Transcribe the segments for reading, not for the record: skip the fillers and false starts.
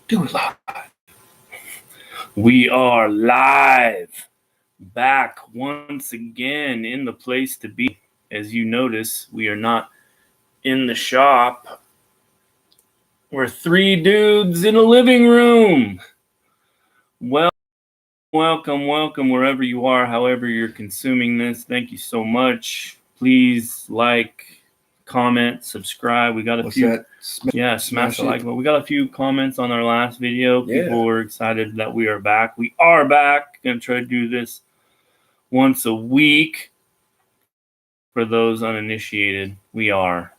Do it live. We are live, back once again in the place to be. As you notice, we are not in the shop. We're three dudes in a living room. Welcome, wherever you are, however you're consuming this. Thank you so much. Please like, comment, subscribe. We got a few. Smash the like button. We got a few comments on our last video. People were excited that we are back. We are back. Gonna try to do this once a week. For those uninitiated, we are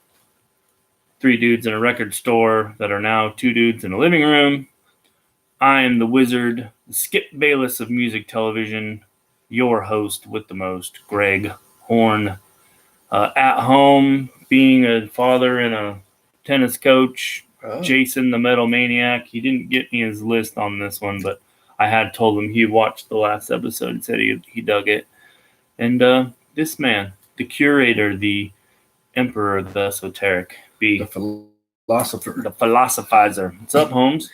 three dudes in a record store that are now two dudes in a living room. I am the wizard, the Skip Bayless of music television, your host with the most, Greg Horn. At home, being a father and a tennis coach, Jason the Metal Maniac. He didn't get me his list on this one, but I had told him he watched the last episode and said he dug it. And this man, the curator, the emperor of the esoteric, the philosopher, the philosophizer. What's up, Holmes?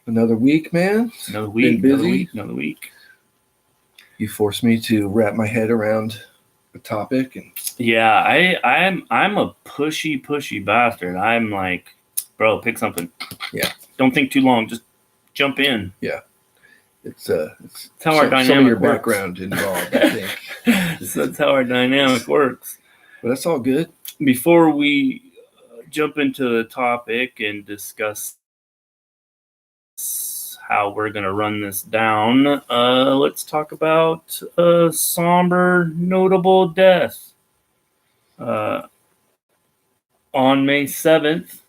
Another week, man. Another week. Been busy. Another week. You forced me to wrap my head around a topic, and yeah, I'm a pushy bastard. I'm like, bro, pick something. Yeah. Don't think too long. Just jump in. Yeah. It's how our dynamic some of your works. Background involved, I think. So that's how our dynamic works. But that's all good. Before we jump into the topic and discuss how we're going to run this down, let's talk about a somber, notable death. On May 7th,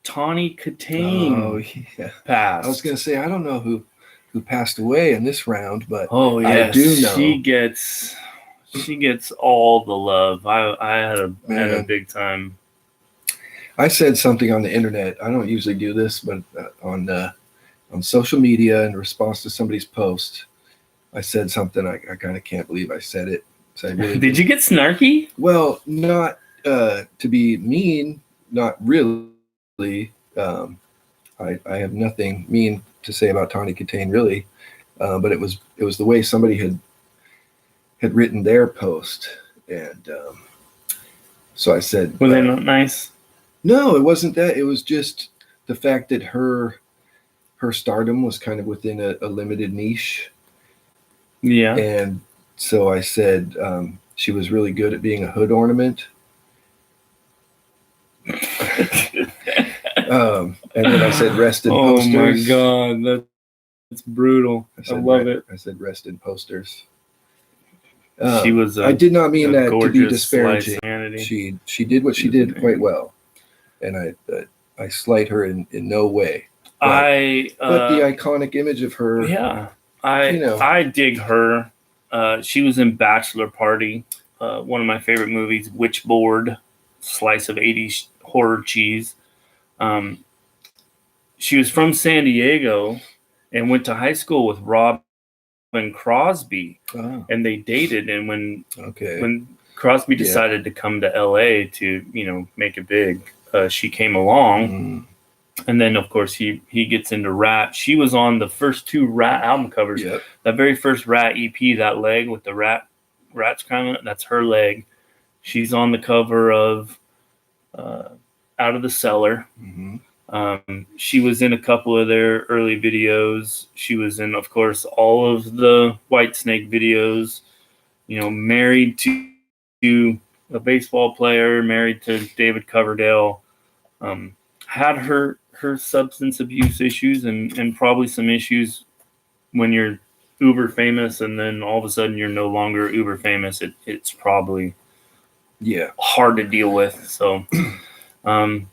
Tawny Katane passed. I was going to say, I don't know who passed away in this round, but yes, I do know. She gets all the love. I had a big time. I said something on the internet. I don't usually do this, but on social media in response to somebody's post, I said something. I kind of can't believe I said it. So I really Did you get snarky? Well, not to be mean, not really. I have nothing mean to say about Tawny Katane, really, but it was the way somebody had written their post, and so I said, "Were they not nice?" No, it wasn't that. It was just the fact that her stardom was kind of within a limited niche. Yeah. And so I said she was really good at being a hood ornament. And then I said rest in posters. Oh my God, that's brutal. I love it. I said rest in posters. She was. I did not mean that to be disparaging. She did what she did quite well, and I slight her in no way. But the iconic image of her. Yeah, I dig her. She was in Bachelor Party, one of my favorite movies, Witchboard, slice of 80s horror cheese. She was from San Diego and went to high school with Robin Crosby, and they dated. And when Crosby decided to come to LA to make it big, she came along. And then of course he gets into Rat. She was on the first two Rat album covers. Yep. That very first Rat EP, that leg with the rats kind of, that's her leg. She's on the cover of Out of the Cellar. She was in a couple of their early videos. She was in, of course, all of the Whitesnake videos. Married to a baseball player, married to David Coverdale. Had her substance abuse issues and probably some issues when you're uber famous and then all of a sudden you're no longer uber famous. It's probably hard to deal with. So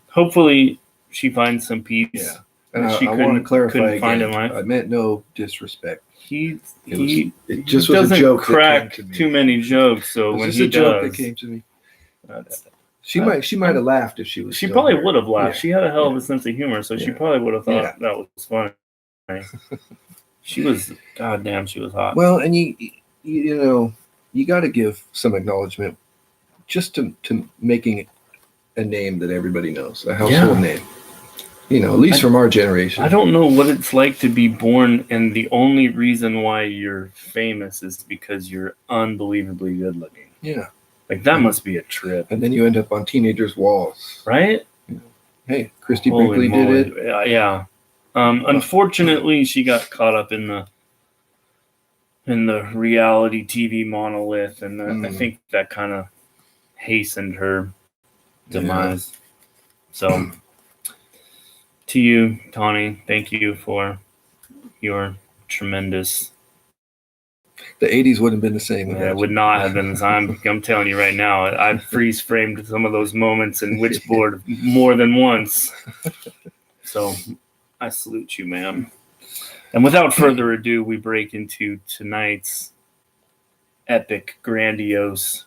hopefully she finds some peace. Yeah. And I want to clarify again, I meant no disrespect. It just was a joke. Crack too many jokes. So when he joke that came to me, she might have laughed if she was. She probably would have laughed. Yeah. She had a hell of a sense of humor, so she probably would have thought that was funny. She was, goddamn, she was hot. Well, and you got to give some acknowledgement just to making a name that everybody knows, a household name. at least from our generation. I don't know what it's like to be born, and the only reason why you're famous is because you're unbelievably good looking. Yeah. Like, that must be a trip. And then you end up on teenagers' walls. Right? Hey, Christy Brinkley did it. Yeah. Unfortunately, she got caught up in the reality TV monolith, and I think that kind of hastened her demise. Yeah. So, to you, Tawny, thank you for your tremendous. The 80s wouldn't have been the same. Yeah, it would not have been the same. I'm telling you right now, I've freeze framed some of those moments in Witchboard more than once. So, I salute you, ma'am. And without further ado, we break into tonight's epic, grandiose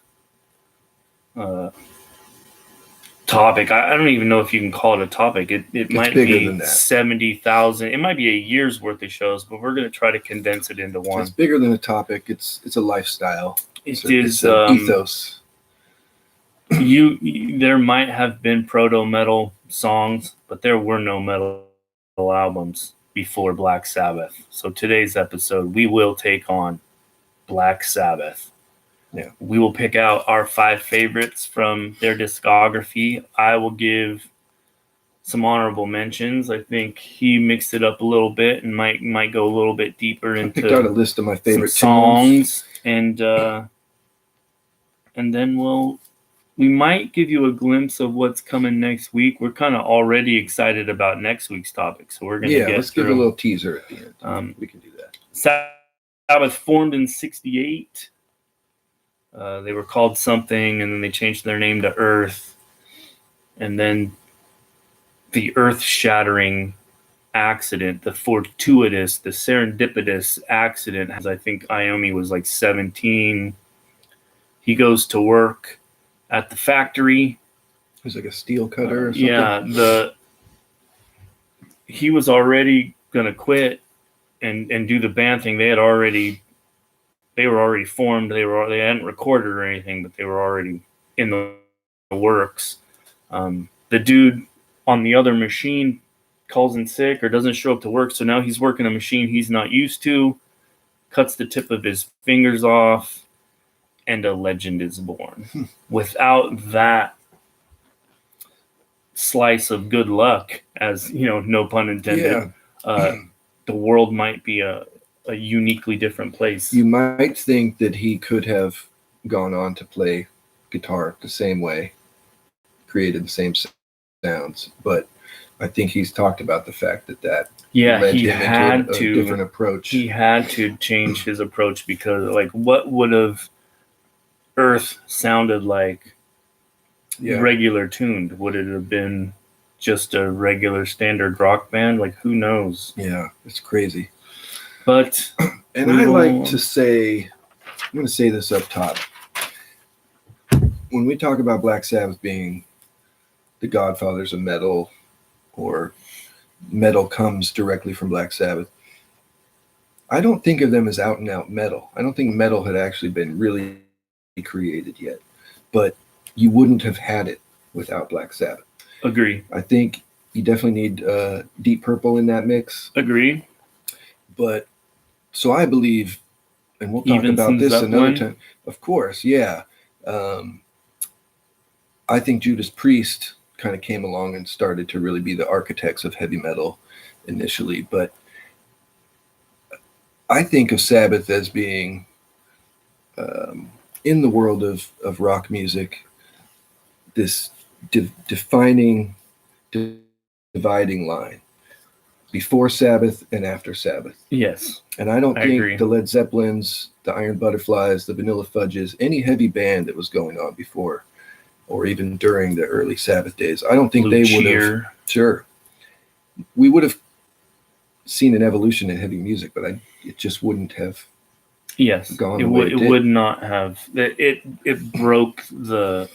topic. I don't even know if you can call it a topic. It might be 70,000. It might be a year's worth of shows, but we're going to try to condense it into one. It's bigger than a topic. It's a lifestyle. It's an ethos. There might have been proto-metal songs, but there were no metal albums before Black Sabbath. So today's episode, we will take on Black Sabbath. Yeah. We will pick out our 5 favorites from their discography. I will give some honorable mentions. I think he mixed it up a little bit and might go a little bit deeper into. I picked out a list of my favorite songs, and then we might give you a glimpse of what's coming next week. We're kind of already excited about next week's topic, so we're gonna let's give a little teaser at the end. We can do that. Sabbath formed in '68. They were called something, and then they changed their name to Earth. And then the earth-shattering accident, the fortuitous, the serendipitous accident, as I think Iommi was like 17. He goes to work at the factory. He's like a steel cutter or something. Yeah, he was already going to quit and do the band thing. They were already formed. They hadn't recorded or anything, but they were already in the works. The dude on the other machine calls in sick or doesn't show up to work, so now he's working a machine he's not used to, cuts the tip of his fingers off, and a legend is born. Without that slice of good luck, as no pun intended, the world might be a uniquely different place. You might think that he could have gone on to play guitar the same way, created the same sounds, but I think he's talked about the fact that led he him had into to a different approach. He had to change his approach because, what would have Earth sounded like regular tuned? Would it have been just a regular standard rock band? Who knows? Yeah, it's crazy. But and I like to say, I'm going to say this up top. When we talk about Black Sabbath being the godfathers of metal, or metal comes directly from Black Sabbath, I don't think of them as out and out metal. I don't think metal had actually been really created yet, but you wouldn't have had it without Black Sabbath. Agree. I think you definitely need Deep Purple in that mix. Agree. But so I believe, and we'll talk about this another time. Of course, yeah. I think Judas Priest kind of came along and started to really be the architects of heavy metal initially. But I think of Sabbath as being, in the world of rock music, this dividing line before Sabbath and after Sabbath. Yes. And I don't think the Led Zeppelins, the Iron Butterflies, the Vanilla Fudges, any heavy band that was going on before or even during the early Sabbath days, I don't think they would have. Sure. We would have seen an evolution in heavy music, but it just wouldn't have gone the way it did. It would not have. It broke the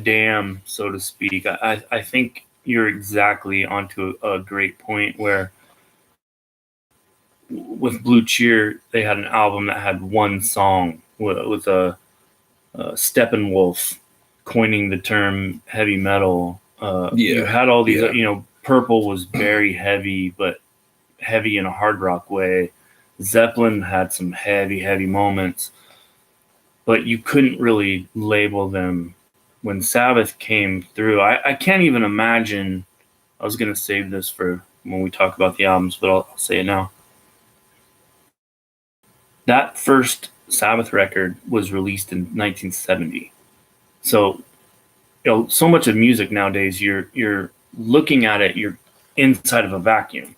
dam, so to speak. I think you're exactly onto a great point where with Blue Cheer, they had an album that had one song with a Steppenwolf coining the term heavy metal. You had all these, Purple was very heavy, but heavy in a hard rock way. Zeppelin had some heavy moments, but you couldn't really label them. When Sabbath came through, I can't even imagine. I was going to save this for when we talk about the albums, but I'll say it now. That first Sabbath record was released in 1970. So, so much of music nowadays, you're looking at it, you're inside of a vacuum.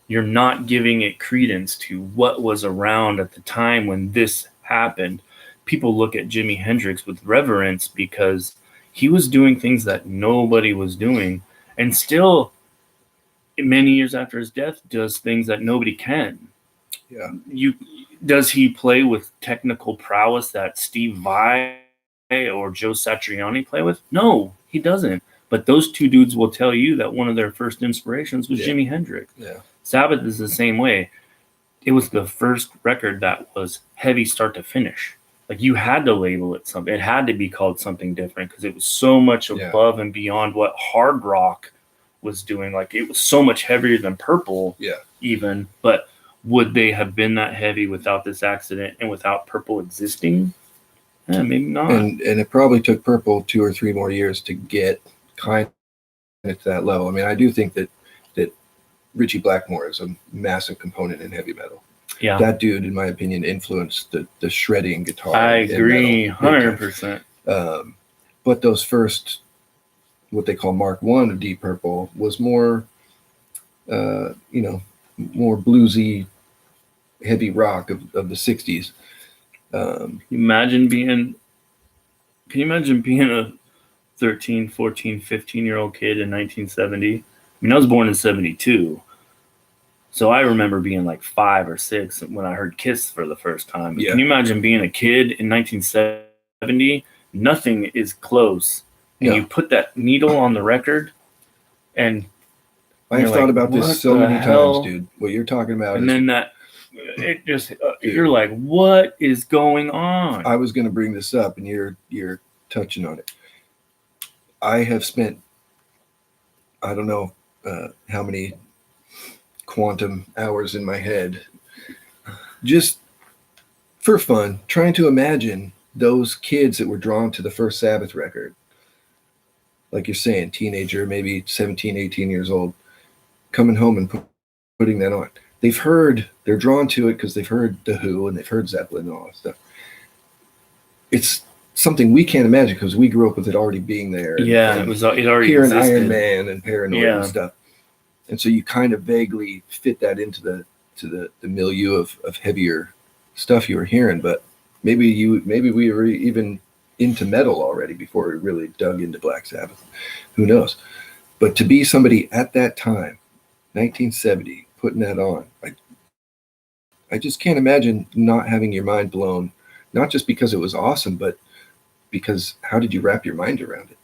You're not giving it credence to what was around at the time when this happened. People look at Jimi Hendrix with reverence because he was doing things that nobody was doing, and still, many years after his death, does things that nobody can. Yeah. Does he play with technical prowess that Steve Vai or Joe Satriani play with? No, he doesn't. But those two dudes will tell you that one of their first inspirations was Jimi Hendrix. Yeah. Sabbath is the same way. It was the first record that was heavy start to finish. Like, you had to label it something. It had to be called something different because it was so much above and beyond what hard rock was doing. Like, it was so much heavier than Purple, even. But would they have been that heavy without this accident and without Purple existing? Maybe not. And it probably took Purple 2 or 3 more years to get kind of to that level. I mean, I do think that Ritchie Blackmore is a massive component in heavy metal. Yeah, that dude, in my opinion, influenced the shredding guitar. I agree, 100%. But those first, what they call Mark I of Deep Purple, was more, more bluesy, heavy rock of the 60s. Can you imagine being a 13, 14, 15-year-old kid in 1970? I mean, I was born in 72. So I remember being like 5 or 6 when I heard Kiss for the first time. Can you imagine being a kid in 1970? Nothing is close. And you put that needle on the record, and I've thought about this so many times, dude. What you're talking about. And then it just, you're like, what is going on? I was going to bring this up, and you're touching on it. I have spent, I don't know how many quantum hours in my head just for fun trying to imagine those kids that were drawn to the first Sabbath record, like you're saying, teenager, maybe 17, 18 years old, coming home and putting that on. They're drawn to it because they've heard The Who and they've heard Zeppelin and all that stuff. It's something we can't imagine because we grew up with it already being there. It already hearing existed. Iron Man and Paranoid and stuff. And so you kind of vaguely fit that into the milieu of heavier stuff you were hearing. But maybe we were even into metal already before we really dug into Black Sabbath. Who knows? But to be somebody at that time, 1970, putting that on, I just can't imagine not having your mind blown, not just because it was awesome, but because how did you wrap your mind around it?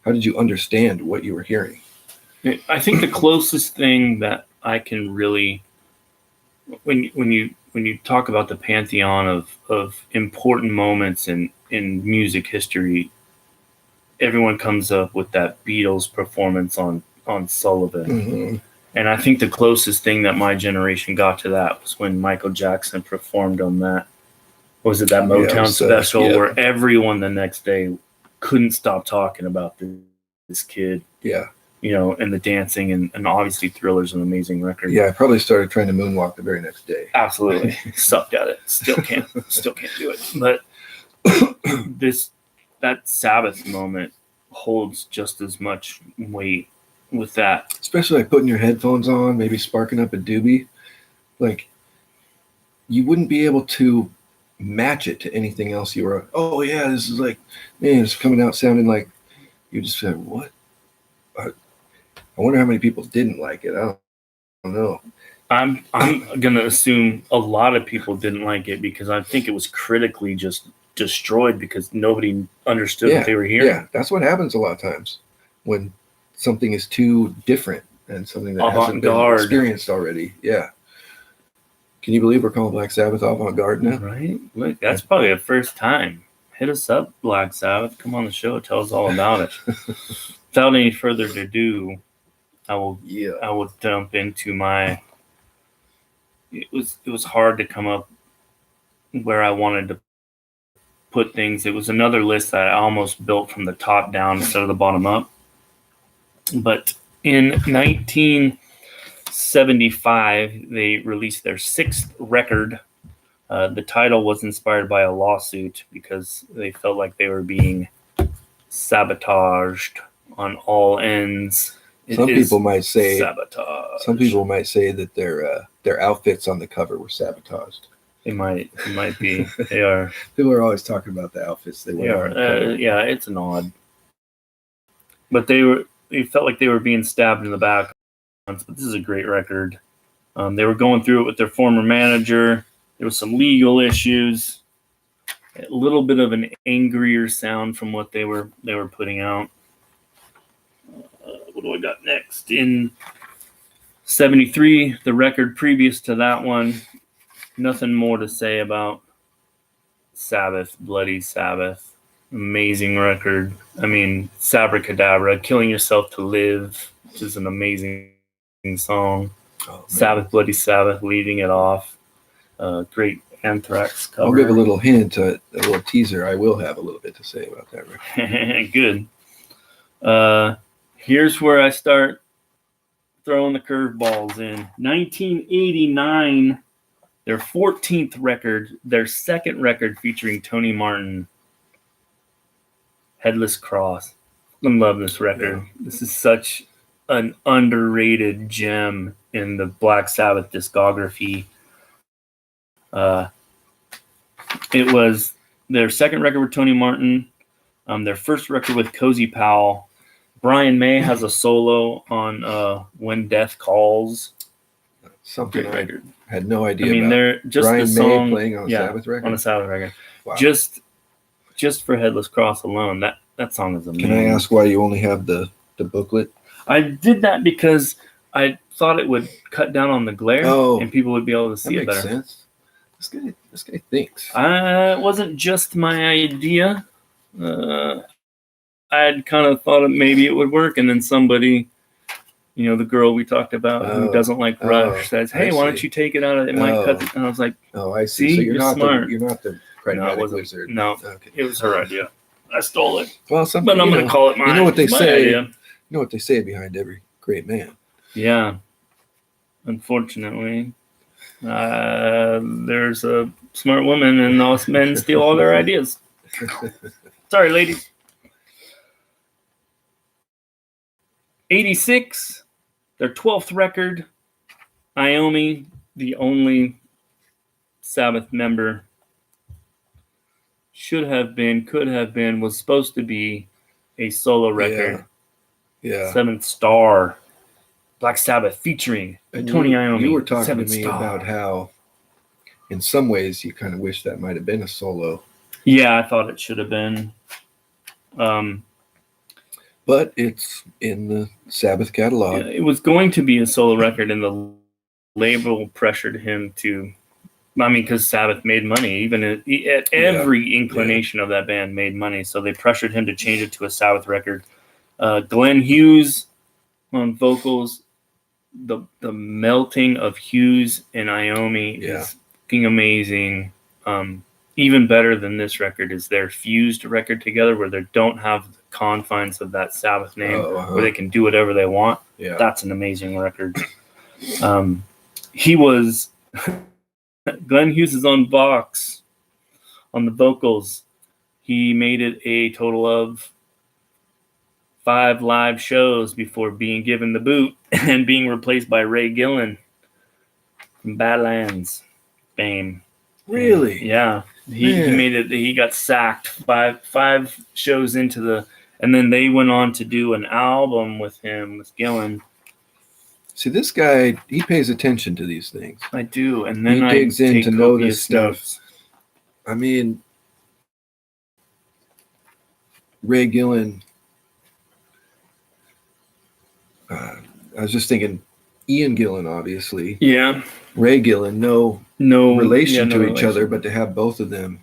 How did you understand what you were hearing? I think the closest thing that I can really, when you talk about the pantheon of important moments in music history, everyone comes up with that Beatles performance on Sullivan. Mm-hmm. And I think the closest thing that my generation got to that was when Michael Jackson performed on that. Was it that Motown special where everyone the next day couldn't stop talking about this kid? Yeah. And the dancing and obviously Thriller's an amazing record. Yeah, I probably started trying to moonwalk the very next day. Absolutely. Sucked at it. Still can't do it. But that Sabbath moment holds just as much weight with that. Especially like putting your headphones on, maybe sparking up a doobie. Like, you wouldn't be able to match it to anything else you were, oh yeah, this is like, man, it's coming out sounding like, you just said, what? I wonder how many people didn't like it. I don't know. I'm going to assume a lot of people didn't like it because I think it was critically just destroyed because nobody understood what they were hearing. Yeah, that's what happens a lot of times when something is too different and something that hasn't been experienced already. Yeah. Can you believe we're calling Black Sabbath avant-garde now? Right? Look, that's probably the first time. Hit us up, Black Sabbath. Come on the show. Tell us all about it. without any further ado, I will jump into my. It was hard to come up where I wanted to put things. It was another list that I almost built from the top down instead of the bottom up. But in 1975, they released their 6th record. The title was inspired by a lawsuit because they felt like they were being sabotaged on all ends. Some people might say sabotage. Some people might say that their outfits on the cover were sabotaged. It might be. They are. People are always talking about the outfits they wear. On the cover. Yeah, it's an odd. But they felt like they were being stabbed in the back. But this is a great record. They were going through it with their former manager. There was some legal issues. A little bit of an angrier sound from what they were putting out. What do I got next? In 73, the record previous to that one, nothing more to say about Sabbath, Bloody Sabbath. Amazing record. I mean, Sabracadabra, Killing Yourself to Live, which is an amazing song. Oh, Sabbath, Bloody Sabbath, leading it off. Great Anthrax cover. I'll give a little hint, a little teaser. I will have a little bit to say about that record. Good. Here's where I start throwing the curveballs in. 1989, their 14th record, their 2nd record featuring Tony Martin, Headless Cross. I love this record. Yeah. This is such an underrated gem in the Black Sabbath discography. It was their 2nd record with Tony Martin, their 1st record with Cozy Powell. Brian May has a solo on When Death Calls. Something I had no idea about. They're just Brian the song, May playing on a Sabbath record? On a Sabbath record. Wow. Just for Headless Cross alone, that song is amazing. Can I ask why you only have the booklet? I did that because I thought it would cut down on the glare and people would be able to see it better. That makes sense. This guy thinks. It wasn't just my idea. I had kind of thought maybe it would work, and then somebody, the girl we talked about who doesn't like Rush says, "Hey, why don't you take it out? It might cut." And I was like, "Oh, I see. So you're not smart. You're not the pragmatic wizard." No, okay. It was her idea. I stole it. Well, but I'm going to call it mine. You know what they say? Idea. You know what they say behind every great man. Yeah. Unfortunately, there's a smart woman, and those men steal all their ideas. Sorry, ladies. 86, their 12th record. Iommi, the only Sabbath member, should have been, could have been, was supposed to be a solo record. Yeah. 7th Star. Black Sabbath featuring Tony Iommi. You were talking to me about how, in some ways, you kind of wish that might have been a solo. Yeah, I thought it should have been. But it's in the Sabbath catalog. Yeah, it was going to be a solo record, and the label pressured him to. Because Sabbath made money. Even at every inclination of that band made money, so they pressured him to change it to a Sabbath record. Glenn Hughes on vocals. The melting of Hughes and Iommi is fucking amazing. Even better than this record is their fused record together, where they don't have the confines of that Sabbath name, where they can do whatever they want. Yeah. That's an amazing record. He was Glenn Hughes is on Vox on the vocals. He made it a total of 5 live shows before being given the boot and being replaced by Ray Gillen from Badlands fame. Really? Yeah. He made it. He got sacked 5 shows into and then they went on to do an album with him, with Gillen. See, this guy, he pays attention to these things. I do. And then he digs in to notice stuff. I mean, Ray Gillen, I was just thinking Ian Gillan, obviously. Yeah. Ray Gillen, no relation to each other, but to have both of them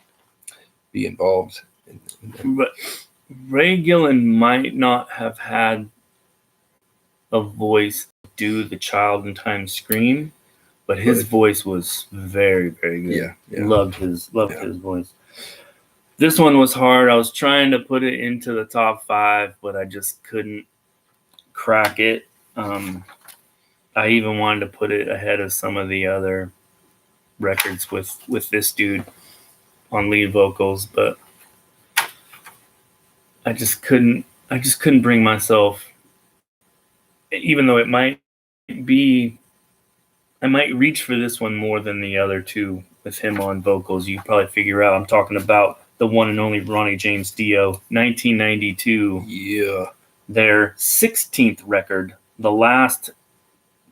be involved. But Ray Gillen might not have had a voice do the Child in Time scream, but his voice was very, very good. Yeah. Loved his voice. This one was hard. I was trying to put it into the top 5, but I just couldn't crack it. I even wanted to put it ahead of some of the other records with this dude on lead vocals, but I just couldn't bring myself, even though it might be, I might reach for this one more than the other two with him on vocals. You probably figure out I'm talking about the one and only Ronnie James Dio, 1992. Yeah. Their 16th record, the last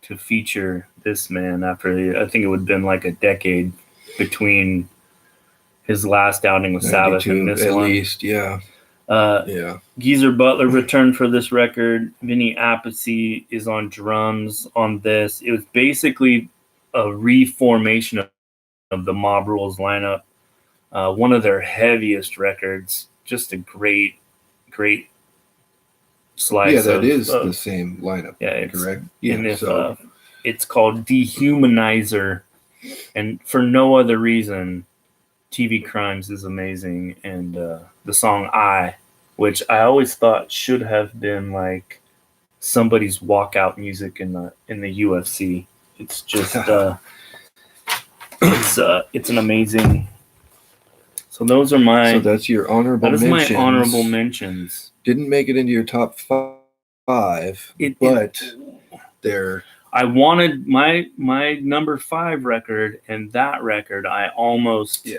to feature this man after, I think it would have been like a decade between his last outing with Sabbath and this at one. At least, yeah. Geezer Butler returned for this record. Vinny Appice is on drums on this. It was basically a reformation of the Mob Rules lineup. One of their heaviest records. Just a great slice. Yeah, that is the same lineup. Yeah, it's correct. Yeah, and if, it's called Dehumanizer, and for no other reason, TV Crimes is amazing, and the song "I," which I always thought should have been like somebody's walkout music in the UFC. It's just it's an amazing. So those are my. So that's your honorable mentions. That is my honorable mentions. Didn't make it into your top 5, but they're. I wanted my number 5 record, and that record I almost. Yeah.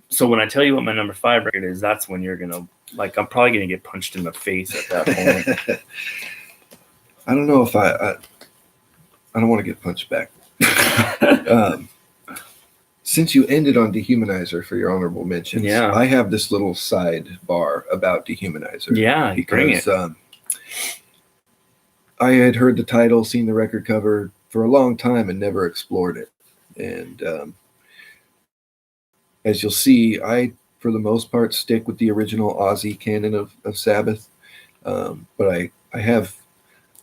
So when I tell you what my number 5 record is, that's when you're gonna I'm probably gonna get punched in the face at that point. I don't know if I don't want to get punched back. Since you ended on Dehumanizer for your honorable mentions, I have this little sidebar about Dehumanizer. Yeah, bring it. I had heard the title, seen the record cover for a long time, and never explored it. And as you'll see, I, for the most part, stick with the original Ozzy canon of Sabbath. But I have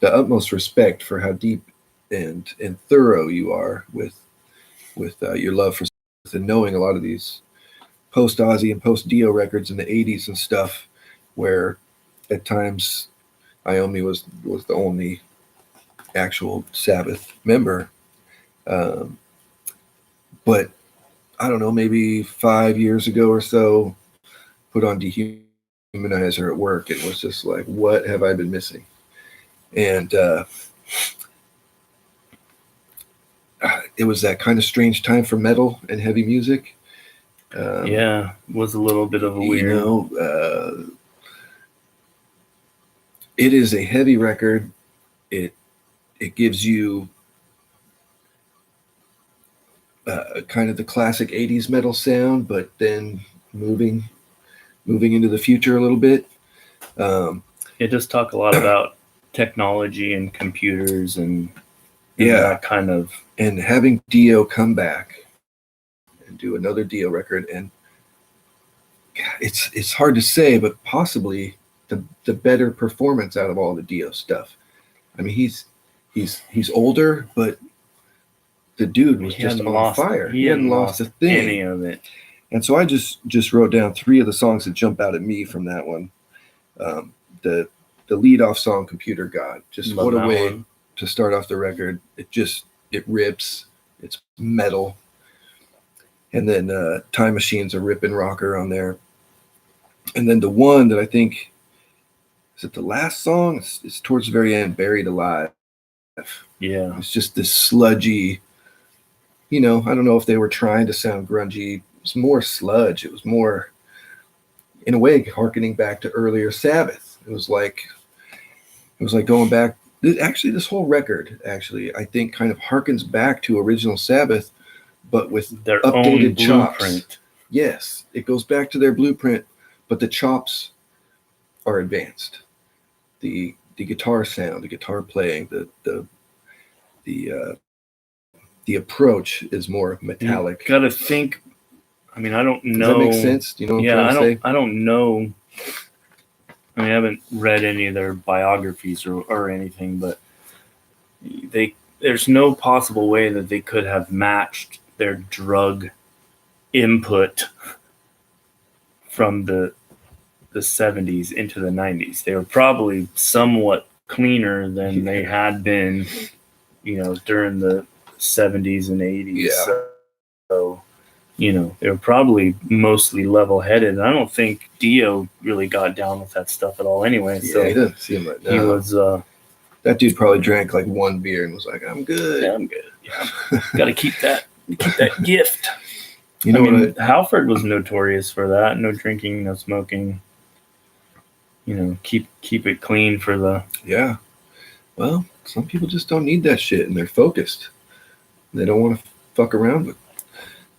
the utmost respect for how deep and thorough you are with your love for Sabbath, and knowing a lot of these post-Ozzy and post-Dio records in the 80s and stuff, where at times Iommi was the only actual Sabbath member. But I don't know, maybe 5 years ago or so, put on Dehumanizer at work, and was just like, what have I been missing? And it was that kind of strange time for metal and heavy music. It was a little bit of a weird. It is a heavy record. It gives you kind of the classic 80s metal sound, but then moving into the future a little bit. It does talk a lot about technology and computers and that kind of. And having Dio come back and do another Dio record, and it's hard to say, but possibly the better performance out of all the Dio stuff. I mean, he's older, but the dude was just on fire. He hadn't lost a thing. Any of it. And so I just wrote down 3 of the songs that jump out at me from that one. The lead off song, Computer God. Just what a way to start off the record. It rips. It's metal. And then Time Machine's a ripping rocker on there. And then the one that I think, is it the last song? It's towards the very end, Buried Alive. Yeah. It's just this sludgy, I don't know if they were trying to sound grungy. It was more sludge. It was more, in a way, harkening back to earlier Sabbath. It was like going back. Actually, this whole record, I think, kind of harkens back to original Sabbath, but with their updated own chops. Blueprint. Yes, it goes back to their blueprint, but the chops are advanced. The guitar sound, the guitar playing, the approach is more metallic. You gotta think. I mean, I don't know. Does that make sense? Do you know what I'm trying to say? I don't know I haven't read any of their biographies or anything, but there's no possible way that they could have matched their drug input from the 70s into the 90s. They were probably somewhat cleaner than they had been, during the 70s and 80s. Yeah. So, they were probably mostly level-headed. And I don't think Dio really got down with that stuff at all anyway. Yeah, so he doesn't seem like that. He was... that dude probably drank like one beer and was like, I'm good. Yeah, I'm good. Yeah. Got to keep that gift. Halford was notorious for that. No drinking, no smoking. Keep it clean for the... Yeah. Well, some people just don't need that shit, and they're focused. They don't want to fuck around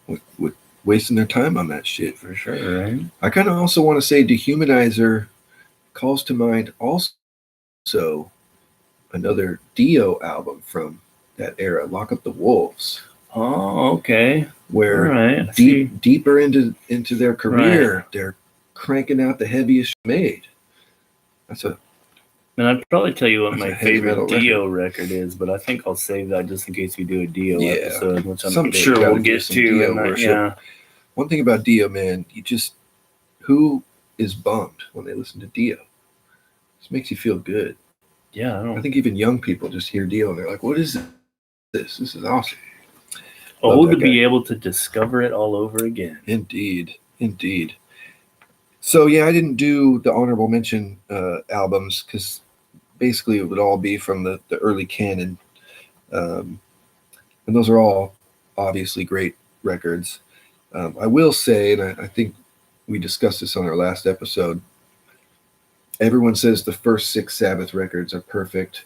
with wasting their time on that shit. For sure, right? I kind of also want to say Dehumanizer calls to mind also another Dio album from that era, Lock Up the Wolves. Oh, okay. Where deeper into their career, they're cranking out the heaviest made. And I'd probably tell you what my favorite Dio record is, but I think I'll save that just in case we do a Dio episode, which I'm sure we'll get to. One thing about Dio, man, who is bummed when they listen to Dio? It makes you feel good. Yeah, I think even young people just hear Dio and they're like, "What is this? This is awesome." To be able to discover it all over again. Indeed. So yeah, I didn't do the honorable mention albums because basically it would all be from the early canon, and those are all obviously great records. I will say, and I think we discussed this on our last episode, everyone says the first 6 Sabbath records are perfect,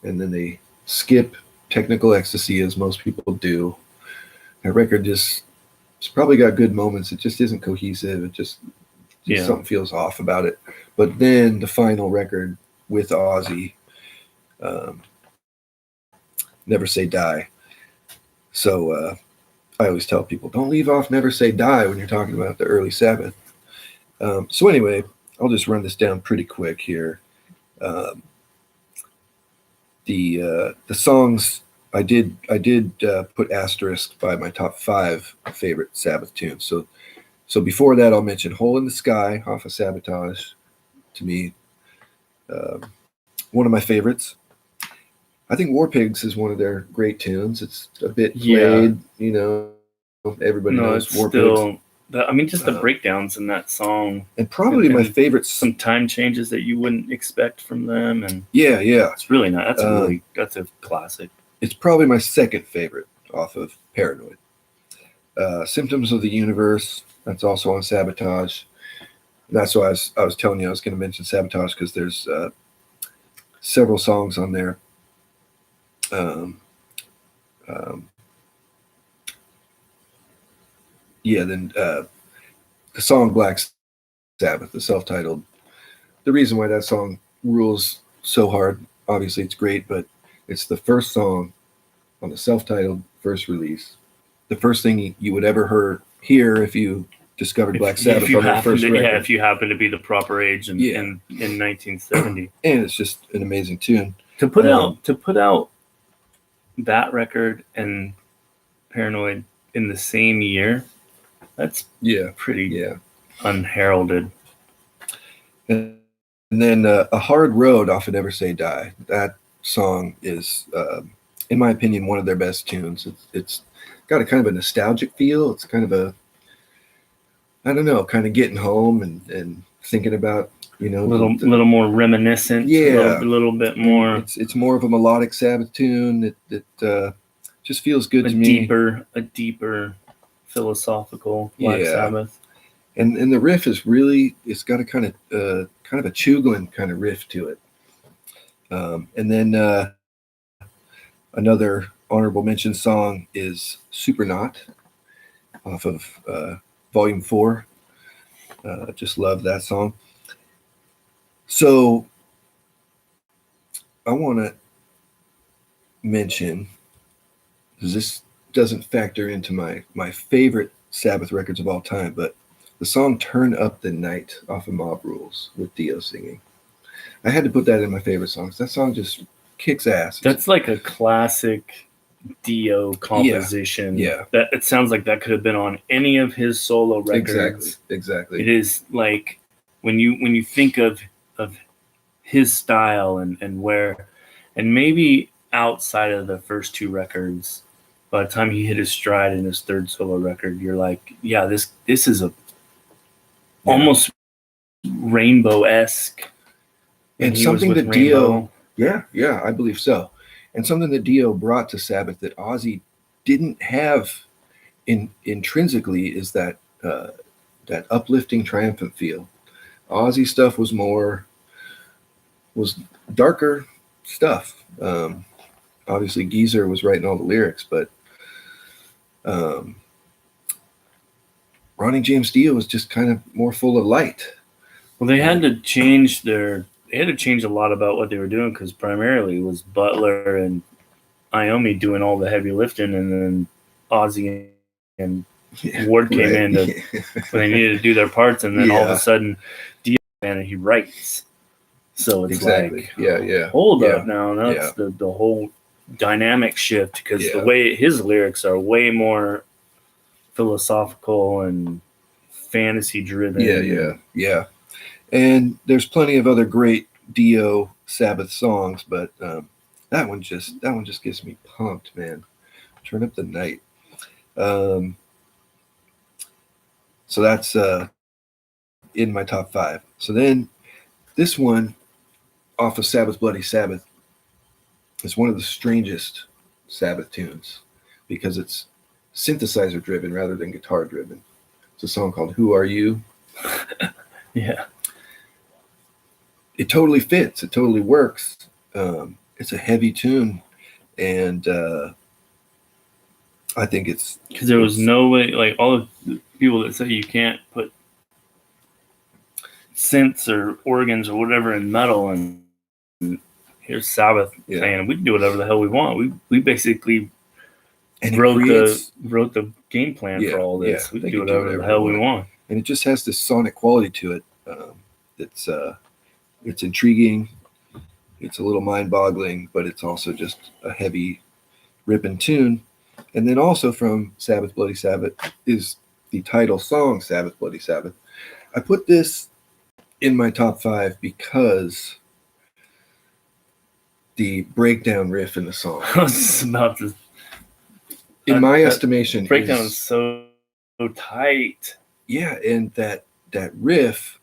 and then they skip Technical Ecstasy, as most people do. That record it's probably got good moments. It just isn't cohesive. It just something feels off about it. But then the final record with Ozzy, Never Say Die. So I always tell people, don't leave off Never Say Die when you're talking about the early Sabbath. So anyway, I'll just run this down pretty quick here. The songs I did put asterisk by my top 5 favorite Sabbath tunes. So before that, I'll mention Hole in the Sky off of Sabotage. To me, one of my favorites. I think War Pigs is one of their great tunes. It's a bit played, everybody knows War Pigs. The breakdowns in that song. And probably my favorite. Some time changes that you wouldn't expect from them. And yeah. It's really not. That's a classic. It's probably my second favorite off of Paranoid. Symptoms of the Universe, that's also on Sabotage. That's why I was telling you I was going to mention Sabotage, because there's several songs on there. Then the song Black Sabbath, the self-titled. The reason why that song rules so hard, obviously it's great, but it's the first song on the self-titled first release. The first thing you would ever hear if you discovered Black Sabbath on their first record. Yeah, if you happen to be the proper age in 1970. And it's just an amazing tune. To put out that record and Paranoid in the same year, that's pretty unheralded. And then A Hard Road off of Never Say Die. That song is, in my opinion, one of their best tunes. It's got a kind of a nostalgic feel. It's kind of kind of getting home and thinking about, a little more reminiscent. Yeah. A little bit more. It's more of a melodic Sabbath tune that just feels good to me. A deeper philosophical Black Sabbath. And the riff is really, it's got a kind of a Chuglin kind of riff to it. And then another honorable mention song is Supernaut off of Volume 4. Just love that song. So I want to mention, because this doesn't factor into my favorite Sabbath records of all time, but The song "Turn Up the Night" off of Mob Rules with Dio singing. I had to put that in my favorite songs. That song just kicks ass. That's like a classic Dio composition. Yeah. That it sounds like that could have been on any of his solo records. Exactly. It is like when you think of his style and where, and maybe outside of the first two records, by the time he hit his stride in his third solo record, you're like, yeah, this is a almost Rainbow-esque. And something that Dio, yeah, I believe so. And something that Dio brought to Sabbath that Ozzy didn't have intrinsically is that that uplifting, triumphant feel. Ozzy stuff was darker stuff. Obviously, Geezer was writing all the lyrics, but Ronnie James Dio was just kind of more full of light. Well, they had to change a lot about what they were doing, because primarily it was Butler and Iommi doing all the heavy lifting, and then Ozzy and Ward came in when they needed to do their parts, and then all of a sudden Dio and he writes. So it's like, hold up now. That's the whole dynamic shift, because the way his lyrics are way more philosophical and fantasy driven. Yeah. And there's plenty of other great Dio Sabbath songs, but that one just gets me pumped, man. Turn Up the Night. So that's in my top 5. So then this one off of Sabbath Bloody Sabbath is one of the strangest Sabbath tunes, because it's synthesizer driven rather than guitar driven. It's a song called Who Are You? Yeah. It totally fits. It totally works. It's a heavy tune, and I think it's because there was no way, like all of the people that say you can't put synths or organs or whatever in metal, and here's Sabbath saying we can do whatever the hell we want. We basically wrote the game plan for all this. We can do whatever the hell we want, and it just has this sonic quality to it. It's intriguing. It's a little mind-boggling, but it's also just a heavy ripping tune. And then also from Sabbath Bloody Sabbath is the title song, Sabbath Bloody Sabbath. I put this in my top 5 because the breakdown riff in the song. I was about to. In my estimation, breakdown is so tight. Yeah, and that riff,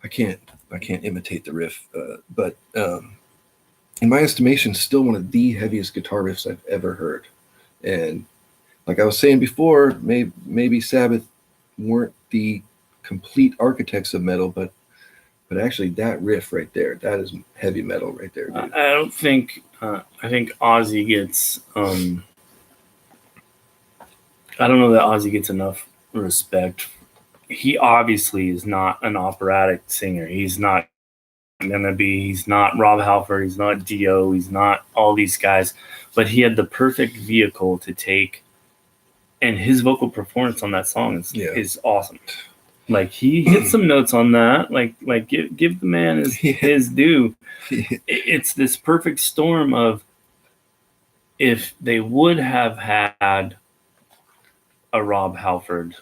I can't imitate the riff, but in my estimation, still one of the heaviest guitar riffs I've ever heard. And like I was saying before, maybe Sabbath weren't the complete architects of metal, but actually that riff right there, that is heavy metal right there, dude. I don't think I think Ozzy gets I don't know that Ozzy gets enough respect. He obviously is not an operatic singer. He's not he's not Rob Halford, he's not Dio, he's not all these guys, but he had the perfect vehicle to take, and his vocal performance on that song is awesome. Like he hit some notes on that. Like give the man his due. It's this perfect storm of, if they would have had a Rob Halford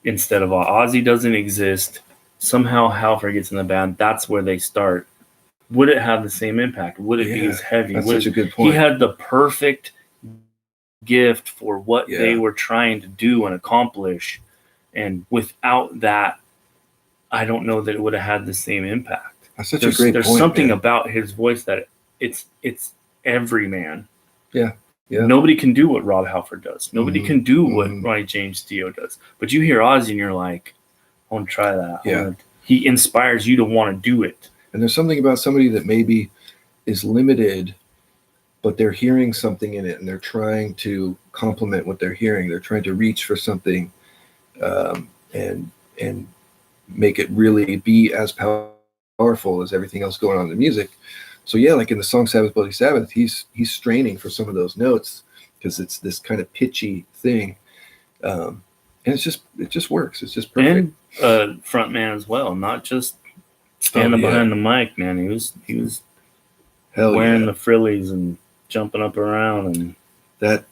instead of Ozzy doesn't exist, somehow Halford gets in the band, that's where they start. Would it have the same impact? Would it be as heavy? That's such a good point. He had the perfect gift for what they were trying to do and accomplish. And without that, I don't know that it would have had the same impact. That's such a great point. There's something about his voice that it's every man. Yeah. Nobody can do what Rob Halford does. Nobody can do what Ronnie James Dio does. But you hear Ozzy and you're like, I want to try that. Yeah. He inspires you to want to do it. And there's something about somebody that maybe is limited, but they're hearing something in it, and they're trying to complement what they're hearing. They're trying to reach for something and make it really be as powerful as everything else going on in the music. So yeah, like in the song Sabbath Bloody Sabbath, he's straining for some of those notes because it's this kind of pitchy thing. And it just works. It's just perfect. And front man as well, not just standing behind the mic, man. He was wearing the frillies and jumping up around, and that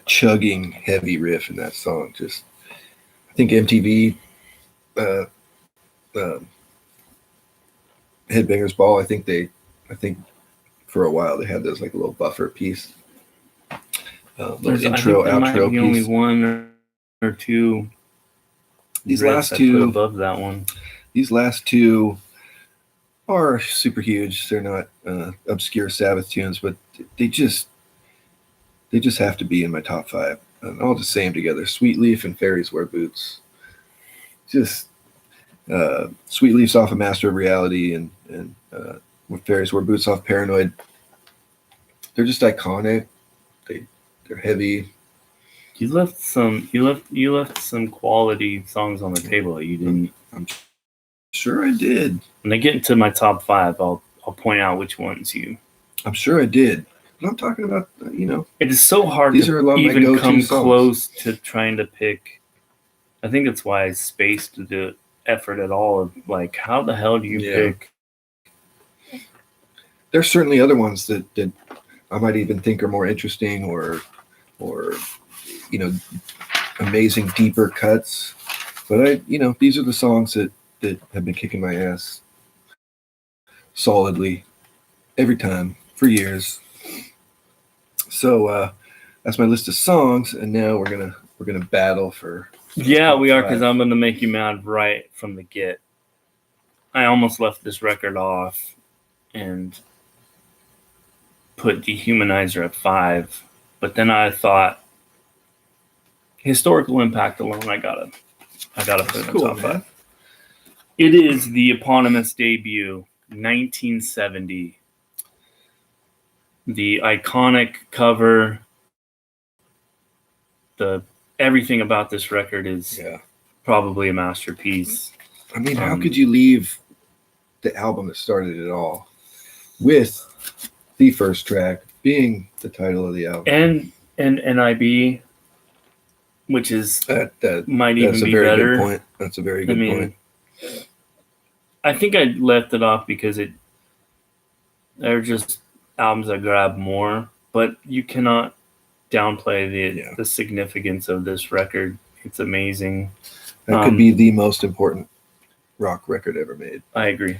chugging heavy riff in that song. Just, I think MTV, Headbangers Ball. I think for a while they had those like a little buffer piece, intro outro might be piece. Only one or two. These last two above that one. These last two are super huge. They're not obscure Sabbath tunes, but they just have to be in my top 5. And I'll just say them together: Sweet Leaf and Fairies Wear Boots. Just Sweet Leaf's off of Master of Reality, and with Fairies Wear Boots off Paranoid. They're just iconic. They're heavy. You left some quality songs on the table that you didn't. I'm sure I did. When I get into my top 5, I'll point out which ones you. I'm sure I did. But I'm talking about, It is so hard to even come close to trying to pick. I think that's why I spaced the effort at all of like, how the hell do you pick? There's certainly other ones that I might even think are more interesting or amazing deeper cuts. But these are the songs that have been kicking my ass solidly every time for years. So that's my list of songs, and now we're gonna battle for. Yeah, we are, because I'm gonna make you mad right from the get. I almost left this record off and put Dehumanizer at 5, but then I thought historical impact alone, I gotta put it in top 5. It is the eponymous debut, 1970. The iconic cover, everything about this record is probably a masterpiece. I mean, how could you leave the album that started it all with the first track being the title of the album? And NIB, which is might even be better. Good point. That's a very good point. I think I left it off because they're just albums that grab more, but you cannot downplay the significance of this record. It's amazing. That could be the most important rock record ever made. I agree.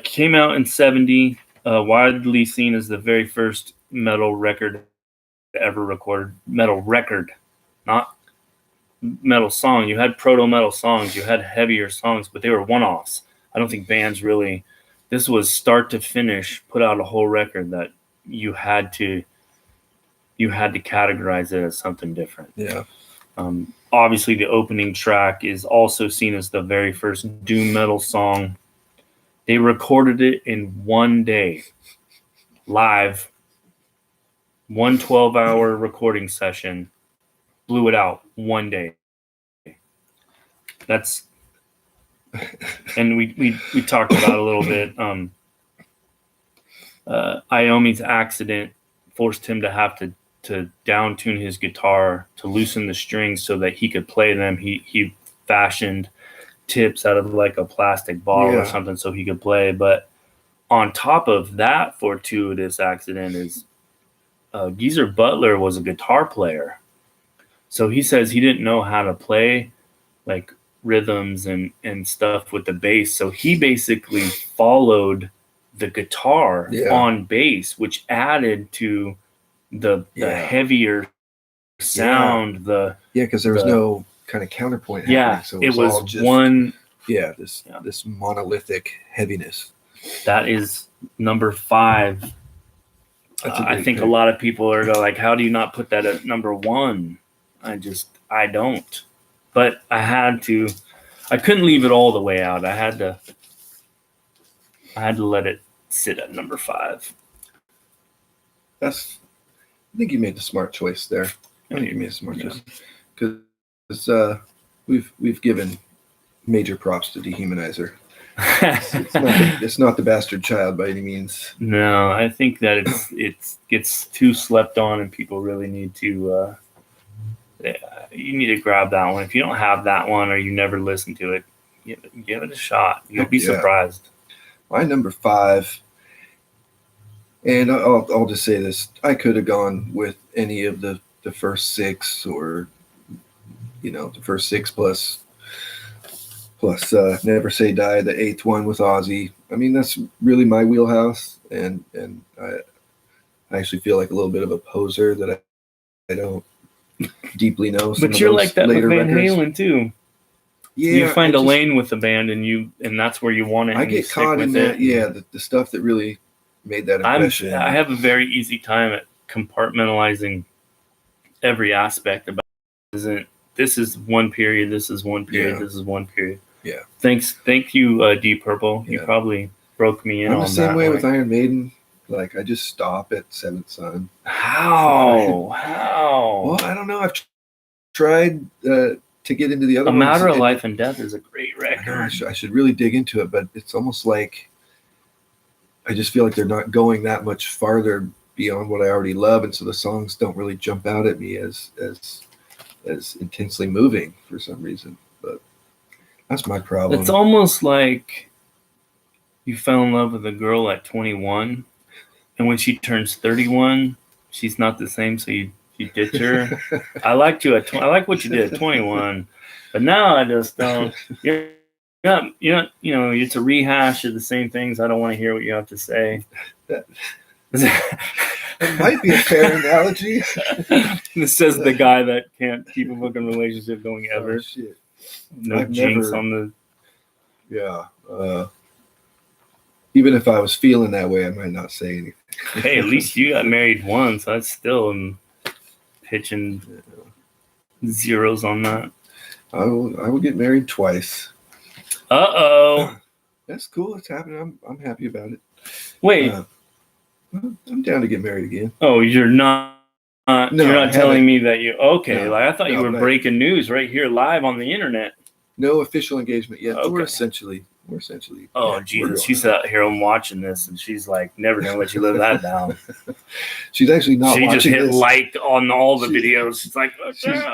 Came out in 70, widely seen as the very first metal record ever recorded. Metal record, not metal song. You had proto-metal songs, you had heavier songs, but they were one-offs. I don't think bands really. This was start to finish, put out a whole record that you had to categorize it as something different. Yeah. Obviously, the opening track is also seen as the very first doom metal song. They recorded it in one day, live, 1 12-hour recording session, blew it out one day. That's, and we talked about it a little bit. Iommi's accident forced him to have to down tune his guitar to loosen the strings so that he could play them. He fashioned tips out of like a plastic bottle or something so he could play. But on top of that fortuitous accident is Geezer Butler was a guitar player. So he says he didn't know how to play like rhythms and stuff with the bass. So he basically followed the guitar on bass, which added to the heavier sound. Because there was no kind of counterpoint happening. So it was just one. This monolithic heaviness. That is number 5. I think a lot of people are like, how do you not put that at number 1? I don't. But I had to. I couldn't leave it all the way out. I had to let it sit at number 5. I think you made the smart choice there. I think you made a smart choice because we've given major props to Dehumanizer. It's not the bastard child by any means. No, I think that it gets too slept on, and people really need to You need to grab that one. If you don't have that one or you never listen to it, give it a shot. You'll be surprised. My number 5, and I'll just say this: I could have gone with any of the first 6, or the first 6 plus Never Say Die, the 8th one with Ozzy. I mean, that's really my wheelhouse, and I actually feel like a little bit of a poser that I don't deeply know. But you're like that with Van Halen too. Yeah, you find a lane with the band, and that's where you want it. I get caught in that. Yeah, the stuff that really made that impression. I have a very easy time at compartmentalizing every aspect about it. This is one period, this is one period, this is one period. Yeah. Thank you, Deep Purple. Yeah. You probably broke me in on that. I'm the same way with Iron Maiden. Like, I just stop at Seventh Son. How? Well, I don't know. I've tried to get into the other ones. A Matter of Life and Death is a great record. I should really dig into it, but it's almost like I just feel like they're not going that much farther beyond what I already love, and so the songs don't really jump out at me as intensely moving for some reason. But that's my problem. It's almost like you fell in love with a girl at 21, and when she turns 31, she's not the same, so you ditch her. I like what you did at 21, but now I just don't. It's a rehash of the same things. I don't want to hear what you have to say. It might be a fair analogy. This says the guy that can't keep a fucking relationship going ever. Oh, shit. No jinx on the. Yeah. Even if I was feeling that way, I might not say anything. Hey, at least you got married once. I still am pitching zeros on that. I will get married twice. Uh-oh. That's cool. It's happening. I'm happy about it. Wait. I'm down to get married again. Oh, you're not. No, you're not telling me that you. Okay, no, I thought you were breaking news right here live on the internet. No official engagement yet. Okay. We're essentially. Oh, Jesus! She's out here watching this, and she's like, never gonna let you live that down. She's actually not. She watching just hit this. Like on all the videos. She's like,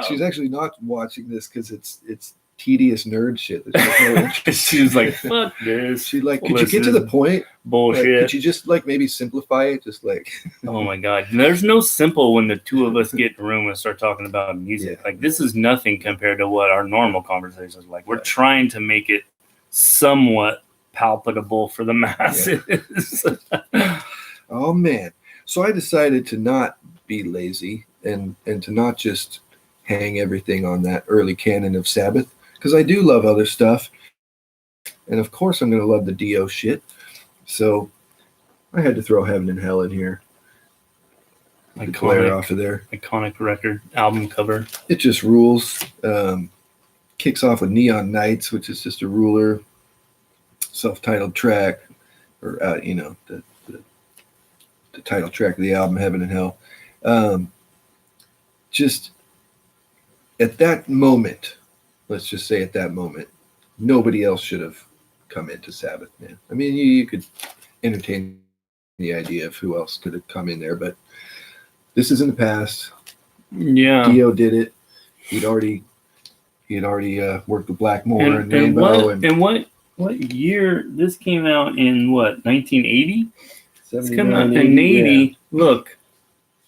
she's actually not watching this because it's tedious nerd shit. No she's like, fuck this. She's like, could you get to the point? Bullshit. Like, could you just maybe simplify it? Just like. Oh my God! There's no simple when the two of us get in a room and start talking about music. Yeah. Like, this is nothing compared to what our normal conversations are like. We're trying to make it somewhat palpable for the masses. Yeah. Oh man. So I decided to not be lazy and to not just hang everything on that early canon of Sabbath, because I do love other stuff. And of course I'm going to love the Dio shit. So I had to throw Heaven and Hell in here. Iconic, off of there. Iconic record, album cover. It just rules. Kicks off with Neon Nights, which is just a ruler, self-titled track, or the title track of the album, Heaven and Hell. Just at that moment, let's just say at that moment, nobody else should have come into Sabbath, man. I mean, you could entertain the idea of who else could have come in there, but this is in the past. Yeah, Dio did it. He had already worked with Blackmore and Rainbow. And what year this came out in? What, 1980? It's come out in 80. Yeah. Look,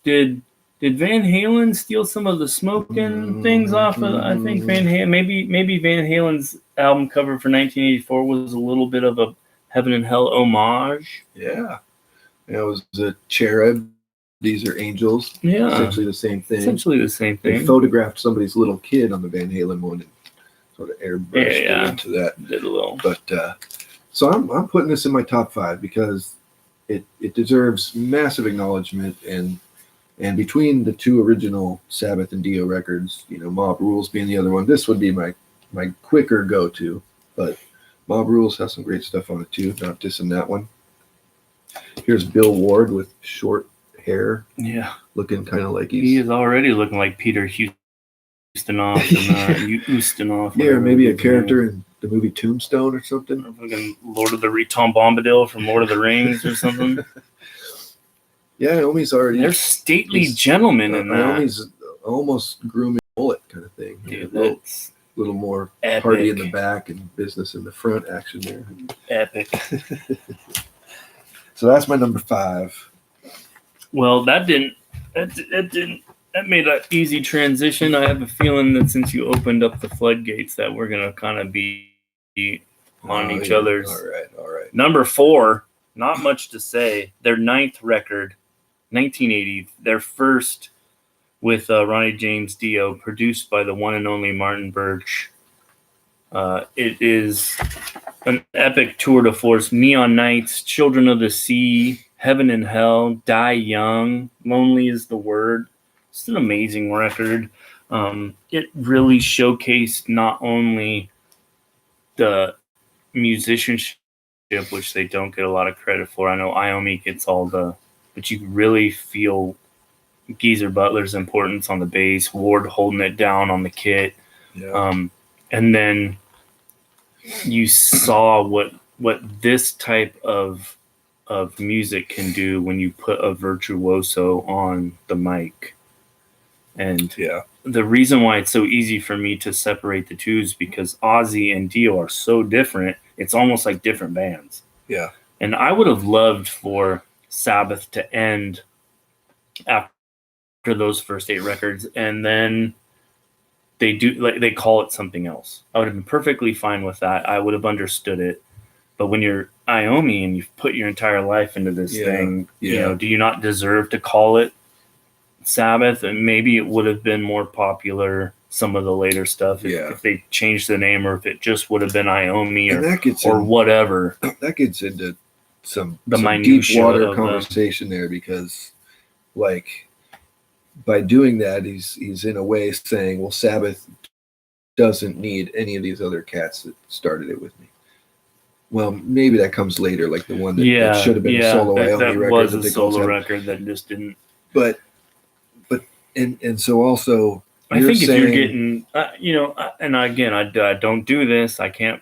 did Van Halen steal some of the smoking things off of? I think Van Halen. Maybe Van Halen's album cover for 1984 was a little bit of a Heaven and Hell homage. Yeah, it was a cherub. These are angels. Yeah. Essentially the same thing. They photographed somebody's little kid on the Van Halen one and sort of airbrushed into that. Did a little. But so I'm putting this in my top 5 because it deserves massive acknowledgement, and between the two original Sabbath and Dio records, Mob Rules being the other one, this would be my quicker go-to. But Mob Rules has some great stuff on it too. Not dissing that one. Here's Bill Ward with short hair, looking kind of like he is already looking like Peter Ustinov and Ustinov. Yeah, or maybe a character in the movie Tombstone or something. Or fucking Lord of the Tom Bombadil from Lord of the Rings or something. Yeah, Naomi's already. There's stately gentlemen in that. Naomi's almost grooming Bullet. kind of thing. Dude, Yeah, that's a little more epic. party in the back and business in the front action there. Epic. So that's my number 5. Well, that made an easy transition. I have a feeling that since you opened up the floodgates, that we're gonna kind of be on each other's. All right. Number 4, not much to say. Their 9th record, 1980, their first with Ronnie James Dio, produced by the one and only Martin Birch. It is an epic tour de force. Neon Nights, Children of the Sea, Heaven and Hell, Die Young, Lonely is the Word. It's an amazing record. It really showcased not only the musicianship, which they don't get a lot of credit for. I know Iommi gets all the, but you really feel Geezer Butler's importance on the bass, Ward holding it down on the kit. Yeah. And then you saw what this type of music can do when you put a virtuoso on the mic. And the reason why it's so easy for me to separate the two is because Ozzy and Dio are so different. It's almost like different bands. Yeah. And I would have loved for Sabbath to end after those first 8 records, and then they call it something else. I would have been perfectly fine with that. I would have understood it. But when you're Iommi and you've put your entire life into this thing, do you not deserve to call it Sabbath? And maybe it would have been more popular, some of the later stuff, if they changed the name, or if it just would have been Iommi or whatever. That gets into some deep water conversation there, because like by doing that, he's in a way saying, well, Sabbath doesn't need any of these other cats that started it with me. Well, maybe that comes later, like the one that should have been a solo Iommi record. Was a solo record that just didn't. But and so also, I think if you're getting, and again, I don't do this. I can't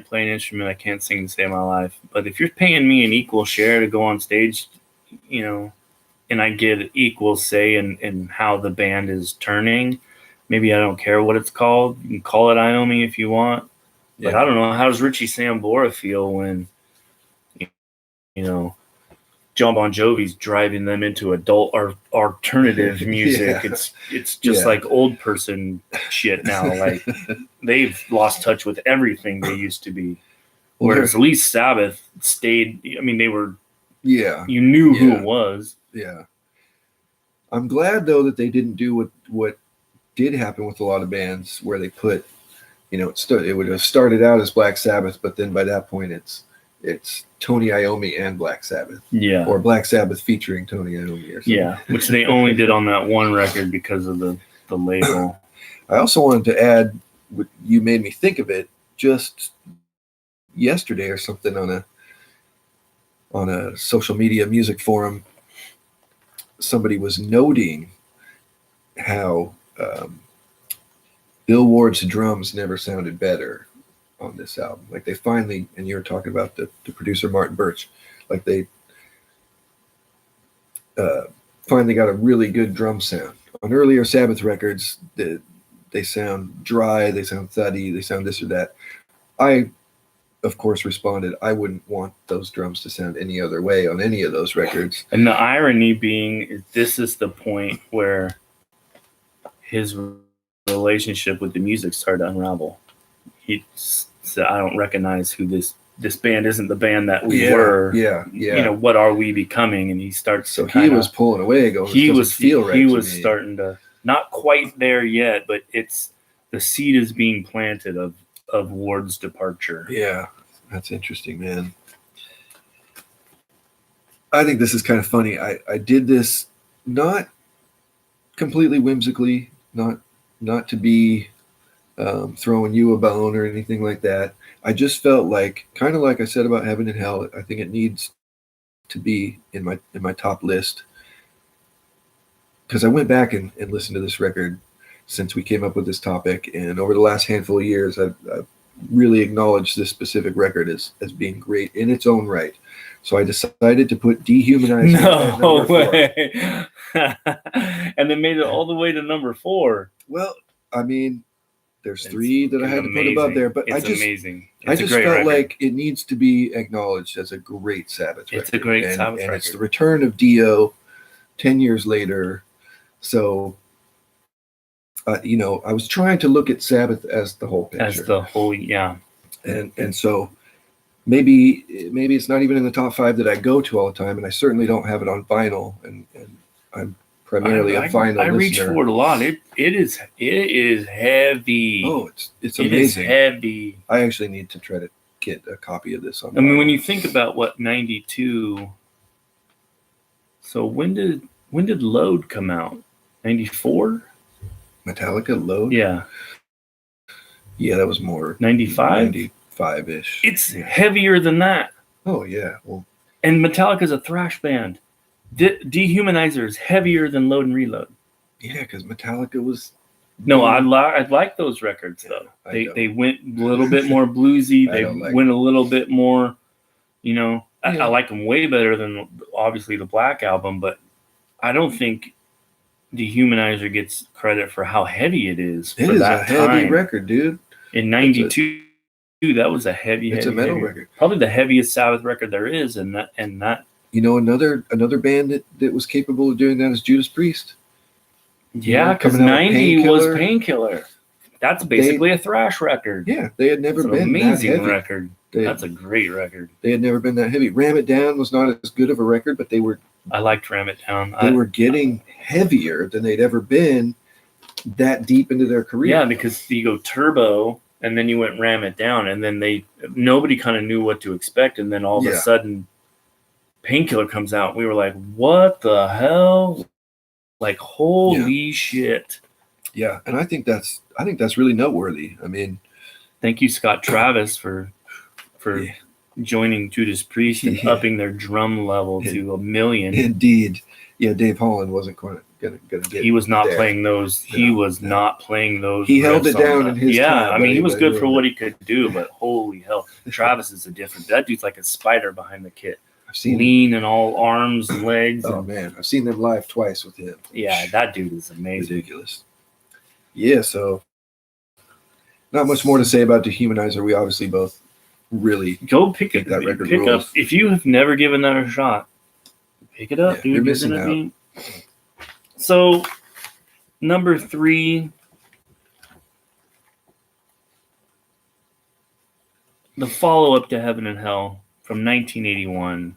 play an instrument. I can't sing to save my life. But if you're paying me an equal share to go on stage, and I get equal say in how the band is turning, maybe I don't care what it's called. You can call it Iommi if you want. But I don't know. How does Richie Sambora feel when, John Bon Jovi's driving them into adult or alternative music? It's just like old person shit now. Like they've lost touch with everything they used to be. Whereas at least Sabbath stayed. I mean, they were. Yeah. You knew who it was. Yeah. I'm glad though that they didn't do what did happen with a lot of bands, where they put, it would have started out as Black Sabbath, but then by that point it's Tony Iommi and Black Sabbath. Yeah. Or Black Sabbath featuring Tony Iommi or something. Yeah, which they only did on that one record because of the label. I also wanted to add, you made me think of it just yesterday or something on a social media music forum. Somebody was noting how Bill Ward's drums never sounded better on this album. Like they finally, and you were talking about the producer Martin Birch, like they finally got a really good drum sound. On earlier Sabbath records, they sound dry, they sound thuddy, they sound this or that. I, of course, responded, I wouldn't want those drums to sound any other way on any of those records. And the irony being, this is the point where his relationship with the music started to unravel. He said, I don't recognize who this band isn't the band that we were. Yeah. What are we becoming? And he starts. So he was pulling away, going, he was starting to, not quite there yet, but the seed is being planted of Ward's departure. Yeah, that's interesting, man. I think this is kind of funny. I did this not completely whimsically, not to be throwing you a bone or anything like that. I just felt like, kind of like I said about Heaven and Hell, I think it needs to be in my top list, because I went back and listened to this record since we came up with this topic, and over the last handful of years, I've really acknowledged this specific record as being great in its own right. So I decided to put Dehumanizer at number 4. And then made it all the way to number 4. Well, I mean, there's three that I had to put above there, but it's amazing. I just felt like it needs to be acknowledged as a great Sabbath record. It's a great Sabbath record. And it's the return of Dio 10 years later. So, you know, I was trying to look at Sabbath as the whole picture. As the whole, yeah. And so maybe it's not even in the top 5 that I go to all the time, and I certainly don't have it on vinyl, and I'm primarily a vinyl listener. I reach for it a lot. It is heavy. Oh, it's amazing. It is heavy. I actually need to try to get a copy of this on vinyl. I mean, when you think about what 92, so when did Load come out? 94? Metallica Load? Yeah. Yeah, that was more 95? 95-ish. It's heavier than that. Oh, yeah. Well, and Metallica's a thrash band. Dehumanizer is heavier than Load and Reload. Yeah, because Metallica was... No, I like those records, though. They went a little bit more bluesy. They went a little bit more, you know... I like them way better than, obviously, the Black Album, but I don't think Dehumanizer gets credit for how heavy it is. It is a heavy record, dude. In 92, that was a heavy metal record. Probably the heaviest Sabbath record there is, and that. You know, another band that was capable of doing that is Judas Priest. Yeah, because 90 was Painkiller. That's basically a thrash record. Yeah, they had never been amazing that heavy. Record. That's a great record. They had never been that heavy. Ram It Down was not as good of a record, but they were. I liked Ram It Down. They were getting heavier than they'd ever been that deep into their career. Yeah, because you go Turbo, and then you went Ram It Down, and then nobody kind of knew what to expect, and then all of a sudden, Painkiller comes out. We were like, "What the hell?" Like, holy shit! Yeah, and I think that's really noteworthy. I mean, thank you, Scott Travis, for joining Judas Priest and upping their drum level to 1 million. Indeed. Yeah, Dave Holland wasn't quite gonna get. He was not playing those. He was not playing those. He held it down in his time. I mean, he was good for what he could do, but holy hell, Travis is a different. That dude's like a spider behind the kit. I've seen lean and all arms and legs. Oh man, I've seen them live twice with him. Yeah, that dude is amazing. Ridiculous. Yeah, so not much more to say about Dehumanizer. We obviously both really go pick it. That record pick up if you have never given that a shot. Pick it up, dude. You're missing out. So, number 3, the follow-up to Heaven and Hell from 1981.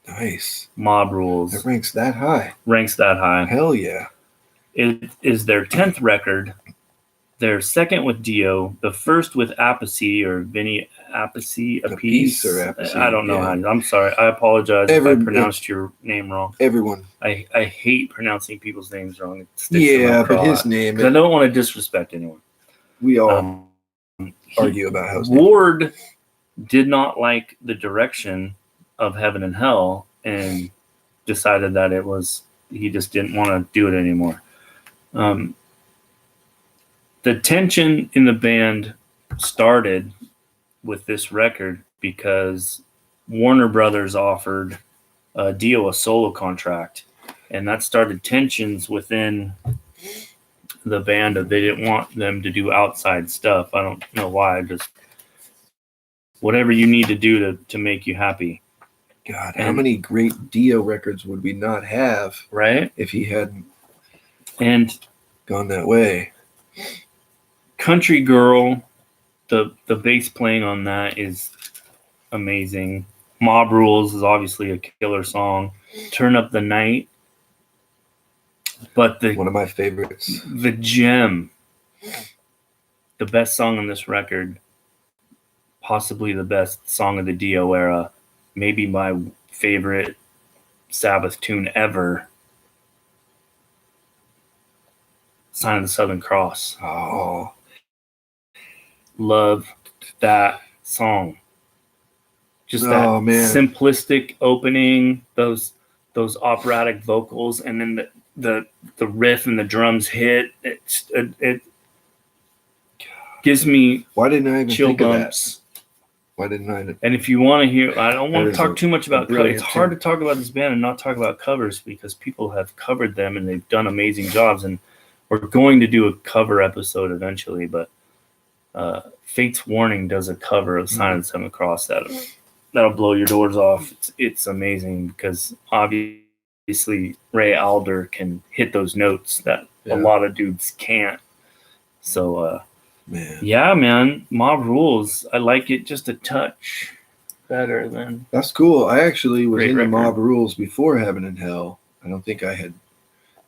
Nice. Mob Rules. It ranks that high. Hell yeah. It is their 10th record. Their second with Dio, the first with Appice or Vinny Appice, I don't know how. I'm sorry. I apologize if I pronounced your name wrong. Everyone. I hate pronouncing people's names wrong. But his name. I don't want to disrespect anyone. We all argue about how. Ward did not like the direction of Heaven and Hell and decided that he just didn't want to do it anymore. The tension in the band started with this record because Warner Brothers offered Dio a solo contract, and that started tensions within the band of they didn't want them to do outside stuff. I don't know why, just whatever you need to do to make you happy. God, how many great Dio records would we not have, right? If he hadn't gone that way. Country Girl, the bass playing on that is amazing. Mob Rules is obviously a killer song. Turn Up the Night, but one of my favorites. The gem, the best song on this record, possibly the best song of the Dio era, maybe my favorite Sabbath tune ever. Sign of the Southern Cross. Oh. Love that song. Just that simplistic opening, those operatic vocals, and then the riff and the drums hit. It gives me why didn't I even chill think bumps. Of that? Why didn't I? And if you want to hear, I don't want to talk too much about covers. It's hard to talk about this band and not talk about covers because people have covered them and they've done amazing jobs. And we're going to do a cover episode eventually, but Fate's Warning does a cover of Sign of the Seventh Cross that'll blow your doors off. It's amazing because obviously Ray Alder can hit those notes that a lot of dudes can't. So, man, Mob Rules. I like it just a touch better than. That's cool. I actually was in the Mob Rules before Heaven and Hell. I don't think I had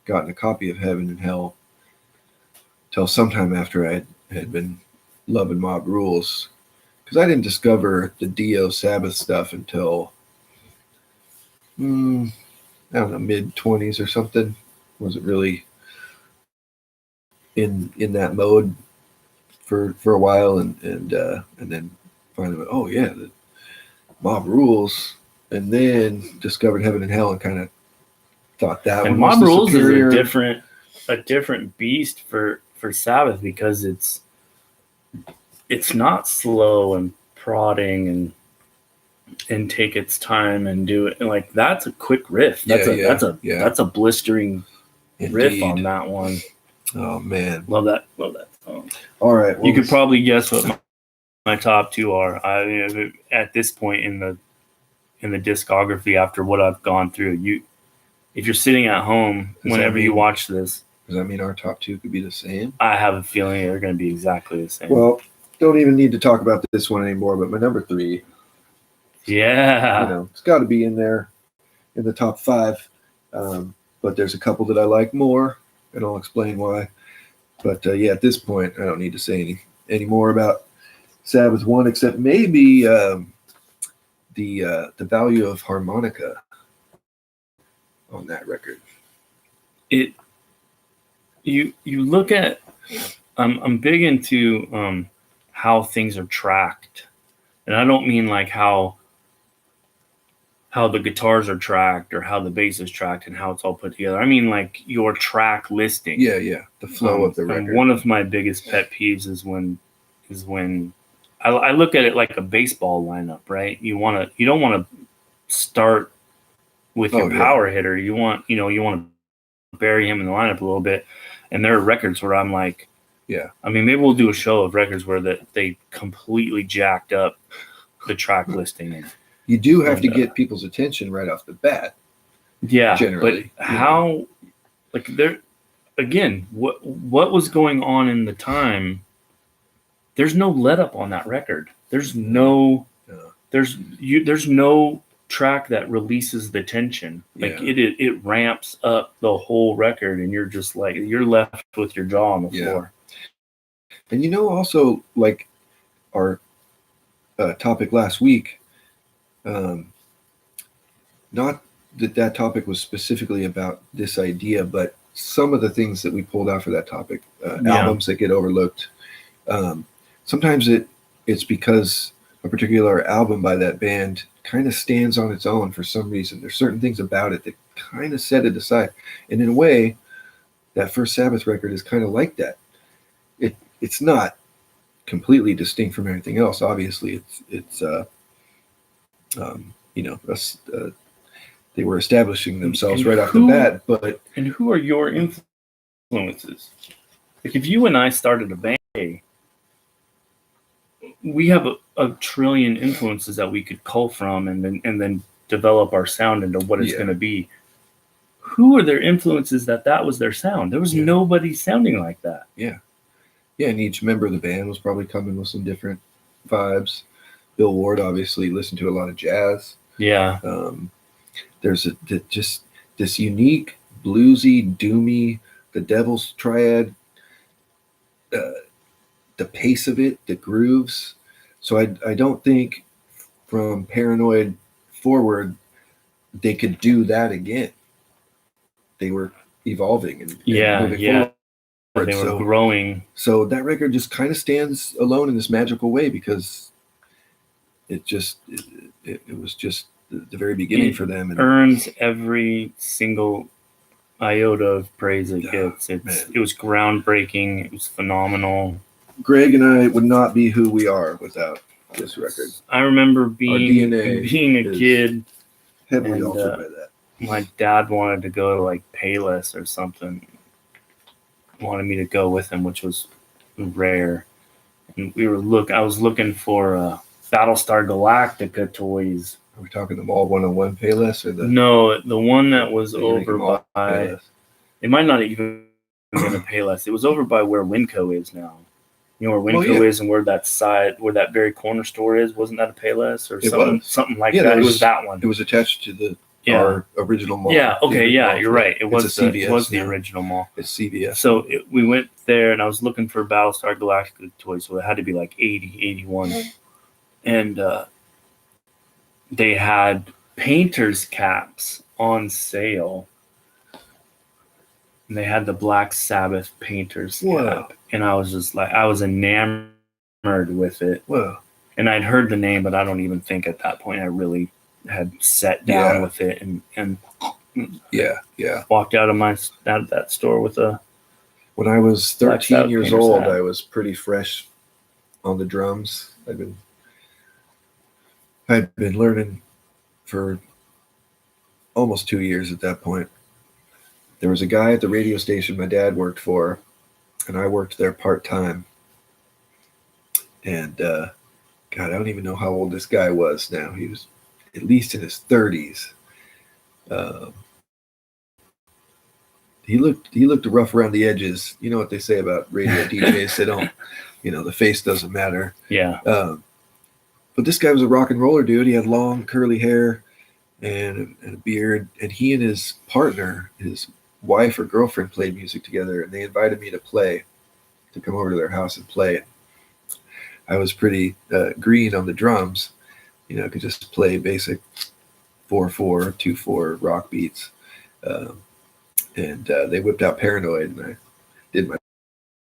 gotten a copy of Heaven and Hell till sometime after I had been loving Mob Rules, because I didn't discover the Dio Sabbath stuff until I don't know, mid-20s or something. Wasn't really in that mode for a while, and then finally went, oh yeah, the Mob Rules, and then discovered Heaven and Hell and kind of thought that and one was Mob Rules superior. Is a different beast for Sabbath, because it's not slow and prodding and take its time and do it. And like, that's a quick riff. That's a blistering riff on that one. Oh man, love that song. All right, well, you could probably guess what my top two are. I mean, at this point in the discography, after what I've gone through, if you're sitting at home whenever you watch this, does that mean our top two could be the same? I have a feeling they're going to be exactly the same. Well, don't even need to talk about this one anymore, but my number 3, it's got to be in there in the top 5. But there's a couple that I like more, and I'll explain why. But at this point, I don't need to say any more about Sabbath 1, except maybe the value of harmonica on that record. You look at, I'm big into how things are tracked, and I don't mean like how the guitars are tracked or how the bass is tracked and how it's all put together. I mean like your track listing. The flow of the record. And one of my biggest pet peeves is when I look at it like a baseball lineup, right? You don't want to start with your power hitter. You want to bury him in the lineup a little bit. And there are records where I'm like, I mean, maybe we'll do a show of records where they completely jacked up the track listing. You do have to get people's attention right off the bat. Yeah, generally. But how, like, there again, what was going on in the time? There's no let up on that record. There's no track that releases the tension. Like it ramps up the whole record, and you're just like, you're left with your jaw on the floor. And also, like our topic last week, not that topic was specifically about this idea, but some of the things that we pulled out for that topic, albums that get overlooked. Sometimes it's because a particular album by that band kind of stands on its own for some reason. There's certain things about it that kind of set it aside. And in a way, that first Sabbath record is kind of like that. It's not completely distinct from everything else. Obviously, they were establishing themselves right off the bat. But who are your influences? Like if you and I started a band, we have a trillion influences that we could cull from, and then develop our sound into what it's going to be. Who are their influences that was their sound? There was nobody sounding like that. And each member of the band was probably coming with some different vibes. Bill Ward obviously listened to a lot of jazz. There's just this unique, bluesy, doomy, the Devil's Triad, the pace of it, the grooves. So I don't think from Paranoid forward they could do that again. They were evolving and moving forward. They were growing. So that record just kind of stands alone in this magical way because it was just the very beginning for them. And earns every single iota of praise it gets. It was groundbreaking. It was phenomenal. Greg and I would not be who we are without this record. I remember being a kid, heavily altered by that. My dad wanted to go to like Payless or something. wanted me to go with him, which was rare. And I was looking for Battlestar Galactica toys. Are we talking the Mall 101 Payless or the? No, the one that was over by. Payless? It might not even been a Payless. It was over by where Winco is now. You know where Winco is and where that very corner store is. Wasn't that a Payless or something like that? It was that one. It was attached to our original mall. Yeah. Okay. Yeah, you're right. It was the original mall. It's CVS. So we went there, and I was looking for Battlestar Galactica toys. So it had to be like 80, 81, and they had painters caps on sale. And they had the Black Sabbath painter's cap. And I was just like, I was enamored with it. Whoa. And I'd heard the name, but I don't even think at that point I really had sat down with it and walked out of that store with a. When I was 13 years old, I was pretty fresh on the drums. I'd been learning for almost 2 years at that point. There was a guy at the radio station my dad worked for, and I worked there part-time. And, God, I don't even know how old this guy was now. He was at least in his 30s. He looked rough around the edges. You know what they say about radio DJs? They don't, the face doesn't matter. Yeah. But this guy was a rock and roller dude. He had long curly hair and a beard. And he and his partner, his wife or girlfriend, played music together. And they invited me to come over to their house and play. I was pretty green on the drums. I could just play basic 4/4, 2/4 rock beats. And they whipped out Paranoid, and I did my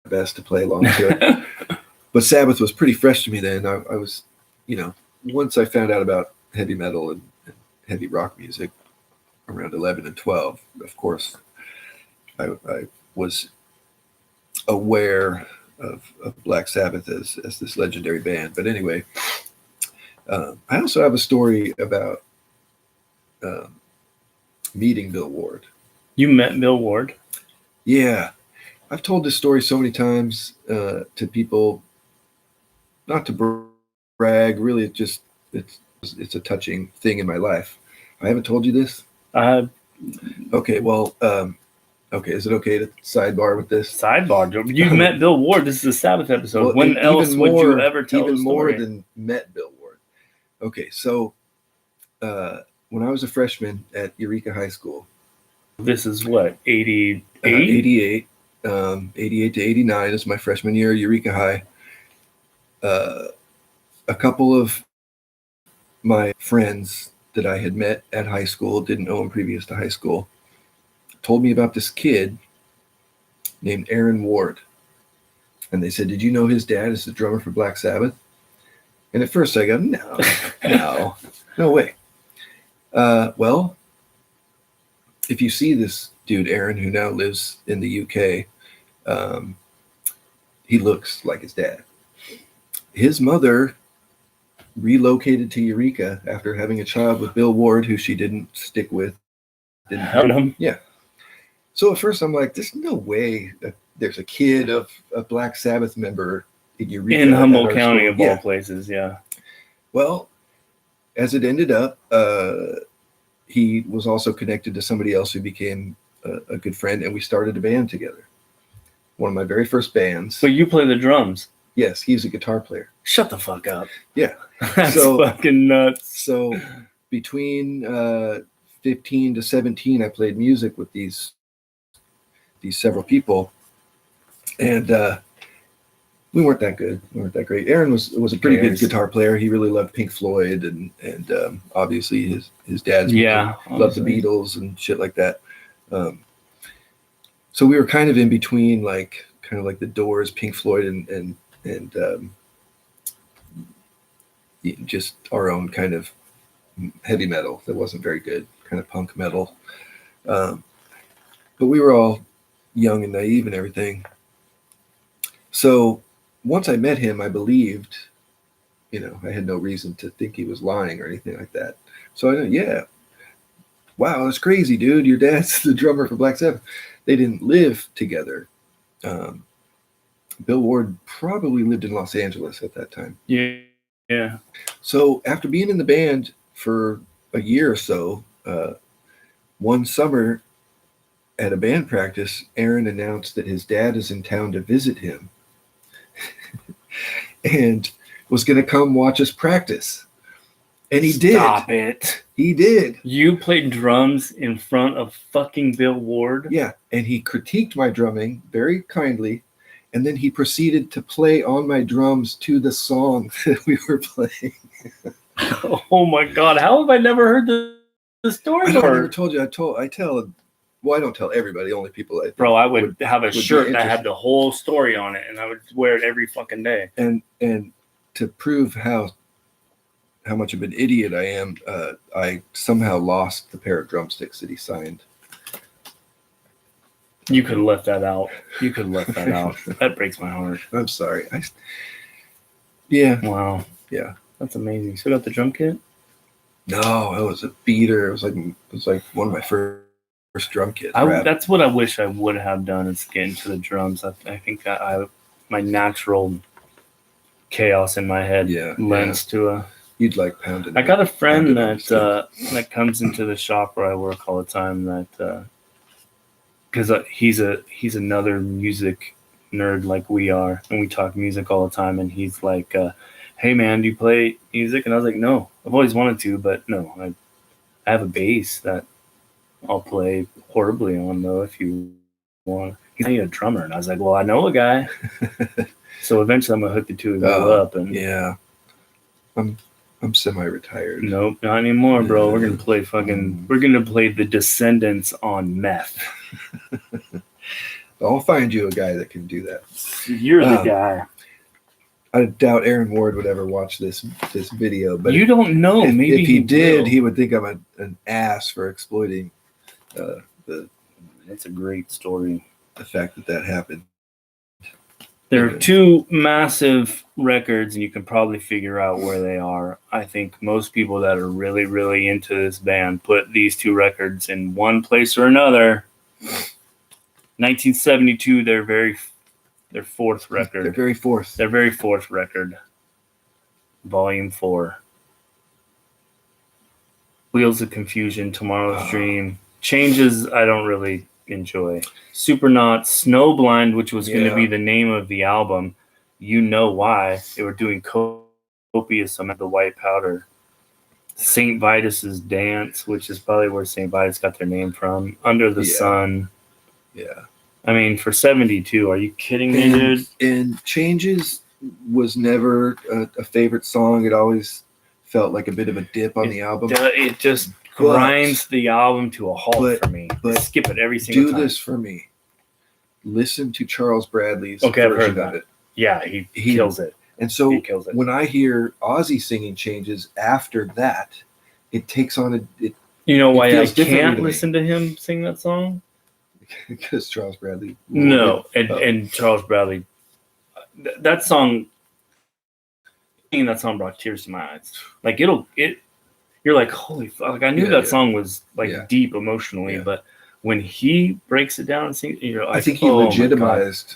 best to play along to it. But Sabbath was pretty fresh to me then. I was, once I found out about heavy metal and heavy rock music around 11 and 12, of course, I was aware of Black Sabbath as this legendary band. But anyway, I also have a story about meeting Bill Ward. You met Bill Ward? Yeah. I've told this story so many times to people, not to brag, really it's a touching thing in my life. I haven't told you this? Okay, well, is it okay to sidebar with this? Sidebar? You met Bill Ward. This is a Sabbath episode. Well, when else would you ever tell even the story? More than met Bill Ward. Okay, so when I was a freshman at Eureka High School. This is what, 88? 88. 88 to 89 is my freshman year at Eureka High. A couple of my friends that I had met at high school, didn't know him previous to high school, told me about this kid named Aaron Ward. And they said, did you know his dad is the drummer for Black Sabbath? And at first I go, no way. Well, if you see this dude, Aaron, who now lives in the UK, he looks like his dad. His mother relocated to Eureka after having a child with Bill Ward, who she didn't stick with. Didn't help him. Yeah. So at first I'm like, there's no way that there's a kid of a Black Sabbath member in Eureka. In Humboldt County, of all places, yeah. Well, as it ended up, he was also connected to somebody else who became a good friend, and we started a band together. One of my very first bands. So you play the drums? Yes, he's a guitar player. Shut the fuck up. Yeah. That's fucking nuts. So between 15 to 17, I played music with these several people, and we weren't that good. We weren't that great. Aaron was a pretty good guitar player. He really loved Pink Floyd, and obviously his dad's loved the Beatles and shit like that. So we were kind of in between, like the Doors, Pink Floyd, and just our own kind of heavy metal that wasn't very good, kind of punk metal. But we were all young and naive and everything. So once I met him, I believed, I had no reason to think he was lying or anything like that. So I know, wow, that's crazy, dude. Your dad's the drummer for Black Sabbath. They didn't live together. Bill Ward probably lived in Los Angeles at that time. Yeah. So after being in the band for a year or so, one summer at a band practice, Aaron announced that his dad is in town to visit him and was going to come watch us practice. And he did. Stop it. He did. You played drums in front of fucking Bill Ward? Yeah. And he critiqued my drumming very kindly. And then he proceeded to play on my drums to the song that we were playing. Oh my God. How have I never heard the story? I never told you. I don't tell everybody, only people I think. Bro, I would have a shirt that had the whole story on it, and I would wear it every fucking day. And to prove how much of an idiot I am, I somehow lost the pair of drumsticks that he signed. You could have left that out. That breaks my heart. I'm sorry. Yeah. Wow. Yeah. That's amazing. You still got the drum kit? No, it was a beater. It was like one of my first drum kits. That's what I wish I would have done, is get into the drums. I think that my natural chaos in my head lends to a. You'd like pounding. I got a friend that comes into the shop where I work all the time. That because he's another music nerd like we are, and we talk music all the time. And he's like, "Hey man, do you play music?" And I was like, "No, I've always wanted to, but no, I have a bass that I'll play horribly on though if you want." He's, "I need a drummer," and I was like, "Well, I know a guy." So eventually, I'm gonna hook the two of you up. And yeah, I'm semi-retired. Nope, not anymore, bro. We're gonna play We're gonna play the Descendants on meth. I'll find you a guy that can do that. You're the guy. I doubt Aaron Ward would ever watch this video, but you don't know. Maybe if he did, will. He would think I'm an ass for exploiting That's a great story. The fact that happened. There are two massive records, and you can probably figure out where they are. I think most people that are really, really into this band put these two records in one place or another. 1972, their fourth record. Their very fourth record. Volume 4. Wheels of Confusion, Tomorrow's Dream. Changes I don't really enjoy. Supernaut, Snowblind, which was going to be the name of the album. You know why. They were doing copious amount of the white powder. St. Vitus's Dance, which is probably where St. Vitus got their name from. Under the Sun. Yeah. I mean, for 72, are you kidding me, dude? And Changes was never a favorite song. It always felt like a bit of a dip on the album. It just grinds the album to a halt for me. But skip it every single time. Do this for me. Listen to Charles Bradley's version of it. Yeah, he kills it. And so when I hear Ozzy singing Changes after that, it takes on a... You know why I can't listen to him sing that song? Because Charles Bradley. No, and Charles Bradley, that song, singing that song brought tears to my eyes. Like you're like, holy fuck! Like I knew that song was like deep emotionally, but when he breaks it down and sings, you're like, I think he legitimized,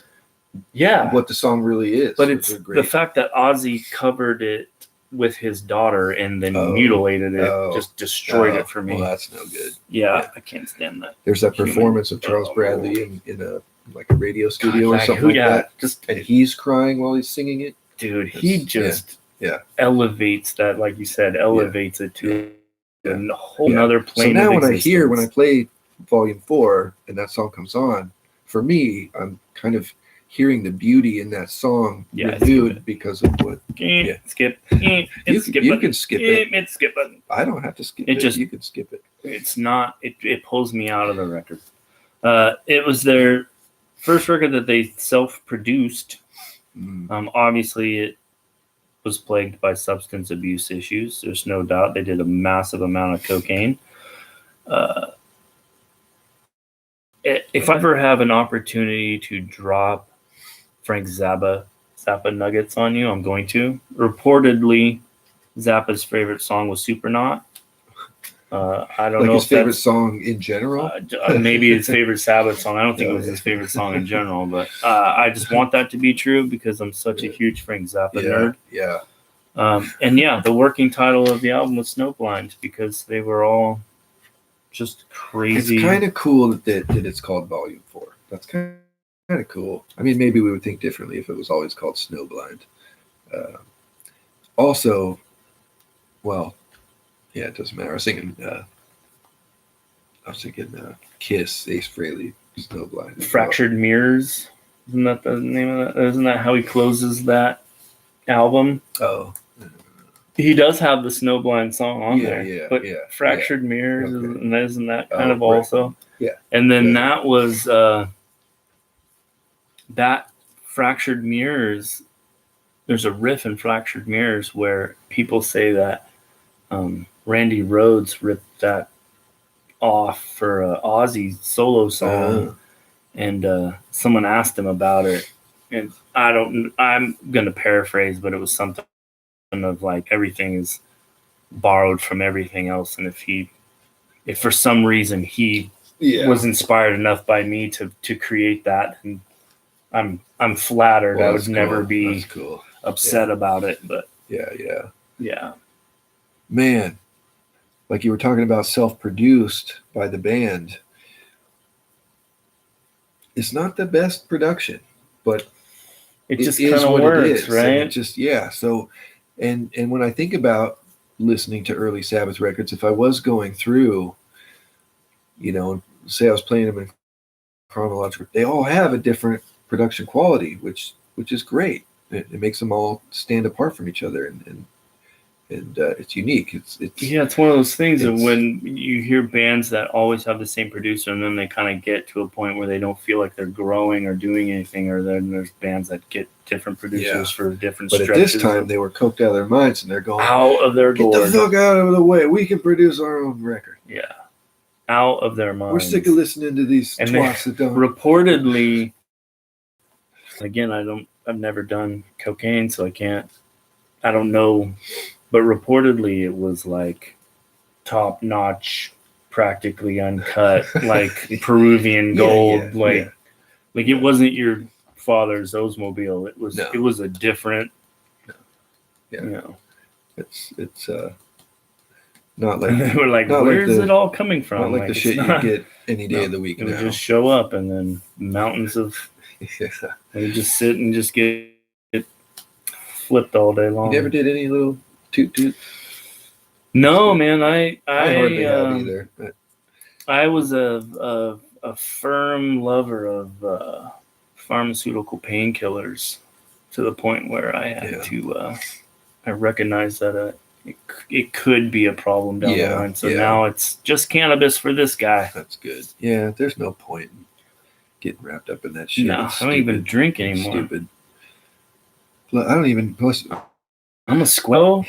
what the song really is. But it's the fact that Ozzy covered it with his daughter and then mutilated it, just destroyed it for me. Well, that's no good. Yeah, I can't stand that. There's that performance of Charles Bradley in a radio studio or something like that. And he's crying while he's singing it. Dude, he just elevates that, like you said, elevates it to a whole nother plane. So now when I play Volume 4 and that song comes on, for me, I'm kind of hearing the beauty in that song renewed because of what. Skip. You can skip it. It's skip button. I don't have to skip it. You can skip it. It's not. It pulls me out of the record. It was their first record that they self-produced. Obviously, it was plagued by substance abuse issues. There's no doubt. They did a massive amount of cocaine. If I ever have an opportunity to drop Frank Zappa nuggets on you, I'm going to. Reportedly, Zappa's favorite song was Supernaut. I don't like know his if favorite that's song in general. maybe his favorite Sabbath song. I don't think it Oh, was his yeah. favorite song in general, but I just want that to be true because I'm such a huge Frank Zappa nerd. Yeah. And yeah, the working title of the album was Snowblind because they were all just crazy. It's kind of cool that it's called Volume 4. That's kind of cool. I mean, maybe we would think differently if it was always called Snowblind. Also, well, yeah, it doesn't matter. I was thinking Kiss, Ace Frehley, Snowblind. Fractured Mirrors. Isn't that the name of that? Isn't that how he closes that album? Oh. He does have the Snowblind song on there. Yeah, but Fractured Mirrors, okay. isn't that kind of right. also? Yeah. And then that was that Fractured Mirrors. There's a riff in Fractured Mirrors where people say that Randy Rhoads ripped that off for an Ozzy solo song, and someone asked him about it, and I'm gonna paraphrase, but it was something of like everything is borrowed from everything else, and if for some reason he was inspired enough by me to create that, and I'm flattered. I would never be upset about it, but yeah. Man, like you were talking about self-produced by the band. It's not the best production, but it just kind of works, right? And it just So, and when I think about listening to early Sabbath records, if I was going through, say I was playing them in chronological, they all have a different production quality, which is great. It makes them all stand apart from each other, and it's unique. It's one of those things that when you hear bands that always have the same producer, and then they kind of get to a point where they don't feel like they're growing or doing anything, or then there's bands that get different producers for different stretches. But at this time, they were coked out of their minds, and they're going out of their gourd. Get the fuck out of the way. We can produce our own record. Yeah, out of their minds. We're sick of listening to these twats that don't. Reportedly, again, I've never done cocaine, so I don't know. But reportedly, it was like top notch, practically uncut, like Peruvian gold. Like it wasn't your father's Oldsmobile. It was a different. It's not like they were like, where's it all coming from? Not like the shit you get any day of the week. It would just show up, and then mountains of. You just sit and just get flipped all day long. You never did any little toot. No, man. I hardly have either. But. I was a firm lover of pharmaceutical painkillers to the point where I had to. I recognized that it could be a problem down the line. So now it's just cannabis for this guy. That's good. Yeah, there's no point in getting wrapped up in that shit. No, I don't even drink anymore. Stupid. I don't even. Plus, I'm a Squirrel.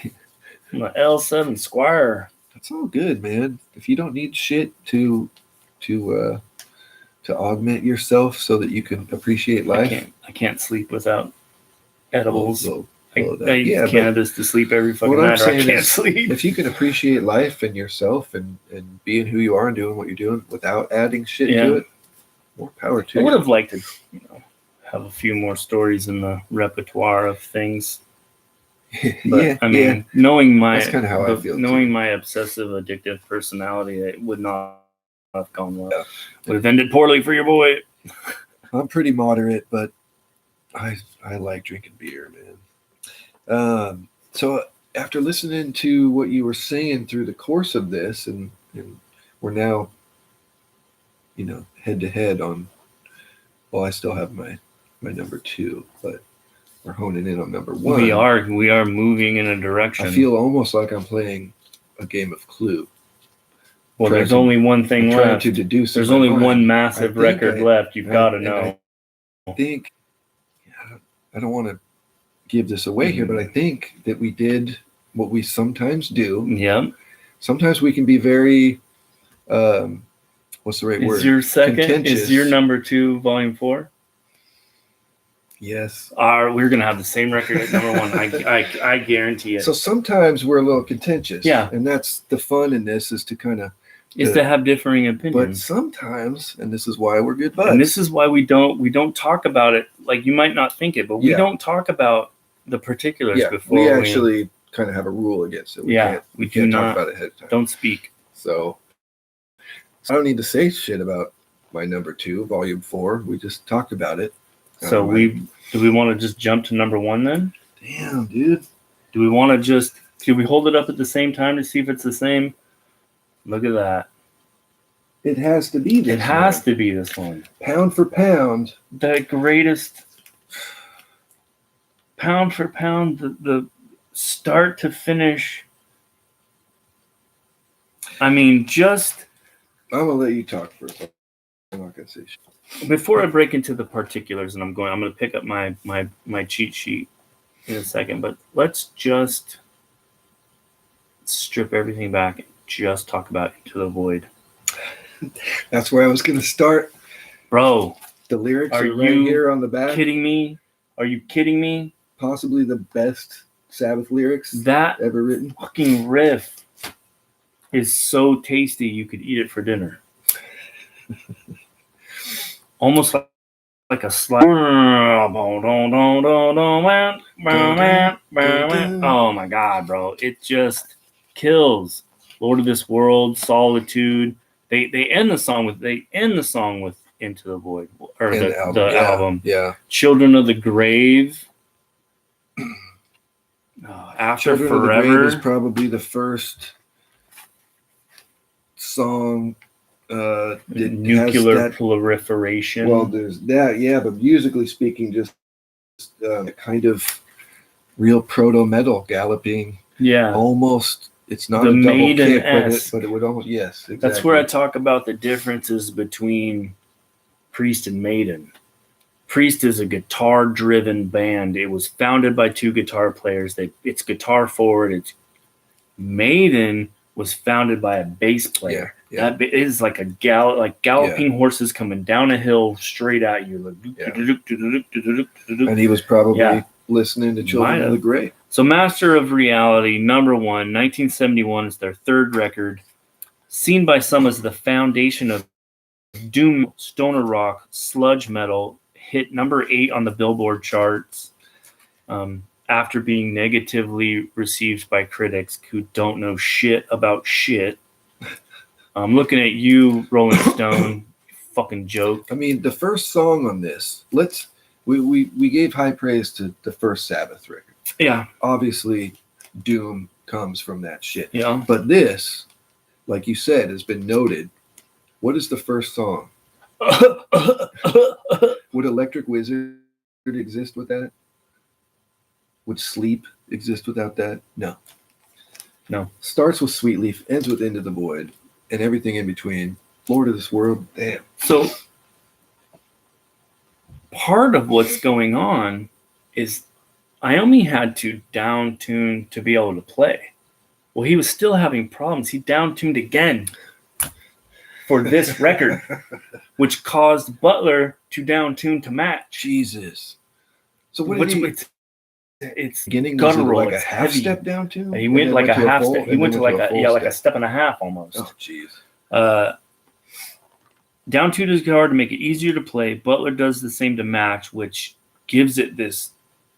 I'm an L7 Squire. That's all good, man. If you don't need shit to augment yourself so that you can appreciate life. I can't sleep without edibles. I use cannabis to sleep every fucking night. I can't sleep. If you can appreciate life and yourself and being who you are and doing what you're doing without adding shit to it, more power to you. I would have liked to, have a few more stories in the repertoire of things. But knowing my that's kind of how I feel. Knowing my obsessive, addictive personality, it would not have gone well. Yeah. Would have ended poorly for your boy. I'm pretty moderate, but I like drinking beer, man. So after listening to what you were saying through the course of this, and we're now, head to head on. Well, I still have my number 2, but. We're honing in on number 1. We are moving in a direction. I feel almost like I'm playing a game of Clue. Well, there's only one thing left. To deduce there's only one massive record left. You've got to know. I think I don't want to give this away here, but I think that we did what we sometimes do. Yeah. Sometimes we can be very. What's the right word? Is your second? Is your number 2 volume 4? Yes. We're gonna have the same record at number one. I guarantee it. So sometimes we're a little contentious. Yeah. And that's the fun in this, is to kind of to have differing opinions. But sometimes, and this is why we're good buds. And this is why we don't talk about it. Like, you might not think it, but we don't talk about the particulars before. We actually kind of have a rule against it. We can't talk about it ahead of time. Don't speak. So I don't need to say shit about my number 2, volume 4. We just talked about it. So do we want to just jump to number 1 then? Damn, dude. Do we want to can we hold it up at the same time to see if it's the same? Look at that. It has to be this one. It has to be this one. Pound for pound. The greatest. Pound for pound, the start to finish. I mean, just. I'm going to let you talk first. I'm not going to say shit. Before I break into the particulars, and I'm going to pick up my cheat sheet in a second, but let's just strip everything back and just talk about Into the Void. That's where I was going to start. Bro. The lyrics are right here on the back. Kidding me? Are you kidding me? Possibly the best Sabbath lyrics that ever written. Fucking riff is so tasty you could eat it for dinner. Almost like a slide. Oh my God, bro. It just kills. Lord of this world, solitude. They end the song with Into the Void, or the album. Yeah. Children of the Grave. After Children Forever of the Grave is probably the first song. Nuclear proliferation. Well, there's that, yeah, but musically speaking, just kind of real proto metal galloping. Yeah, almost. It's not the a double kick, Maiden-esque. but it would almost, yes, exactly. That's where I talk about the differences between Priest and Maiden. Priest is a guitar-driven band. It was founded by 2 guitar players. It's guitar forward. It's Maiden was founded by a bass player. Yeah. That is like galloping horses coming down a hill straight at you. And he was probably listening to Children of the Grave. So Master of Reality, number 1, 1971 is their 3rd record, seen by some as the foundation of doom, stoner rock, sludge metal, hit number 8 on the Billboard charts after being negatively received by critics who don't know shit about shit. I'm looking at you, Rolling Stone, fucking joke. I mean, the first song on this, we gave high praise to the first Sabbath record. Yeah. Obviously, doom comes from that shit. Yeah. But this, like you said, has been noted. What is the first song? Would Electric Wizard exist without it? Would Sleep exist without that? No. Starts with Sweet Leaf, ends with Into the Void, and everything in between. Lord of this world, damn. So part of what's going on is Iommi had to down tune to be able to play. Well, he was still having problems. He down tuned again for this record, which caused Butler to down tune to match. Jesus. So what did he? It's beginning guttural. Like a half step down tune. He went like a half step. He went to like a step and a half almost. Oh, jeez. Down tuned his guitar to make it easier to play. Butler does the same to match, which gives it this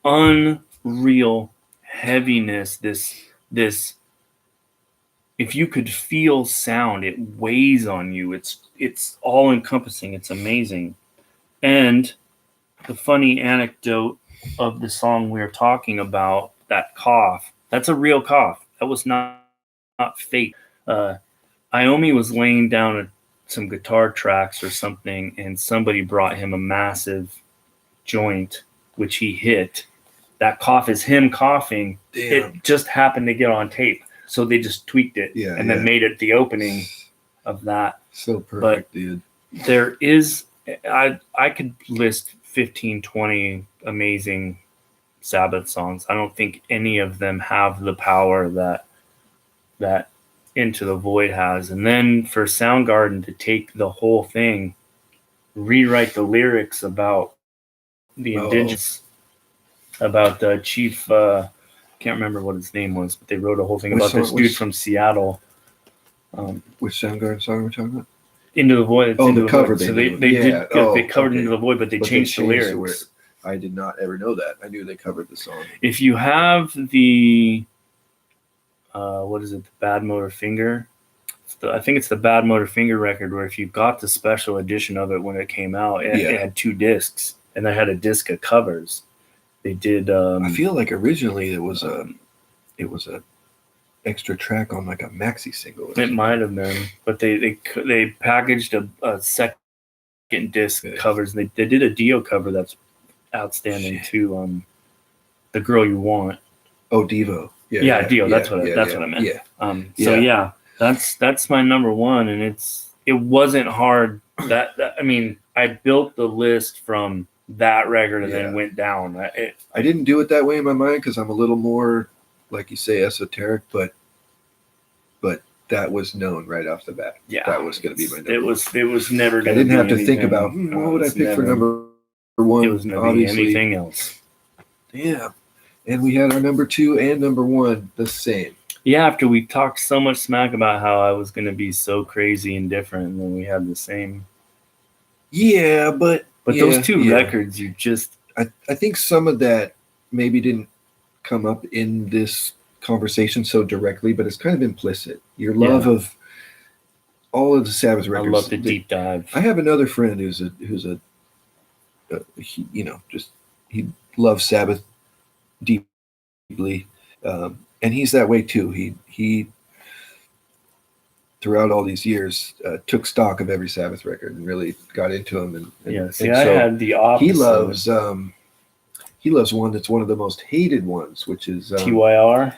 unreal heaviness. This. If you could feel sound, it weighs on you. It's all encompassing. It's amazing. And the funny anecdote of the song we're talking about, that cough, that's a real cough. That was not fake. Iommi was laying down some guitar tracks or something, and somebody brought him a massive joint, which he hit. That cough is him coughing. Damn. It just happened to get on tape. So they just tweaked it and then made it the opening of that. So perfect, dude. There is, I could list 15, 20 amazing Sabbath songs. I don't think any of them have the power that Into the Void has. And then for Soundgarden to take the whole thing, rewrite the lyrics about the indigenous about Chief. Can't remember what his name was, but they wrote a whole thing about this dude from Seattle. Which Soundgarden song are we talking about? Into the Void. Oh, the cover. So they covered Into the Void, but they changed the lyrics. I did not ever know that. I knew they covered the song. If you have the what is it, the Bad Motor Finger? I think it's the Bad Motor Finger record, where if you got the special edition of it when it came out, it had 2 discs, and they had a disc of covers. They did. I feel like originally it was a extra track on like a maxi single. It might have been, but they packaged a second disc covers. And they did a Dio cover that's outstanding too. The Girl You Want. Oh, Devo. Yeah, Dio. That's what I meant. Yeah. That's my number one, and it wasn't hard. I mean, I built the list from that record and then went down. I didn't do it that way in my mind because I'm a little more, like you say, esoteric, but that was known right off the bat. Yeah, that was going to be my number. It was never going to be. I didn't have to think about what would I pick for number one. It was going to be anything else. Yeah, and we had our number 2 and number 1 the same. Yeah, after we talked so much smack about how I was going to be so crazy and different, and then we had the same. Yeah, but those 2 records, you just... I think some of that maybe didn't come up in this conversation so directly, but it's kind of implicit. Your love of all of the Sabbath records. I love the deep dive. I have another friend who's he loves Sabbath deeply, and he's that way too. He throughout all these years took stock of every Sabbath record and really got into them. I had the opposite. He loves one that's one of the most hated ones, which is TYR.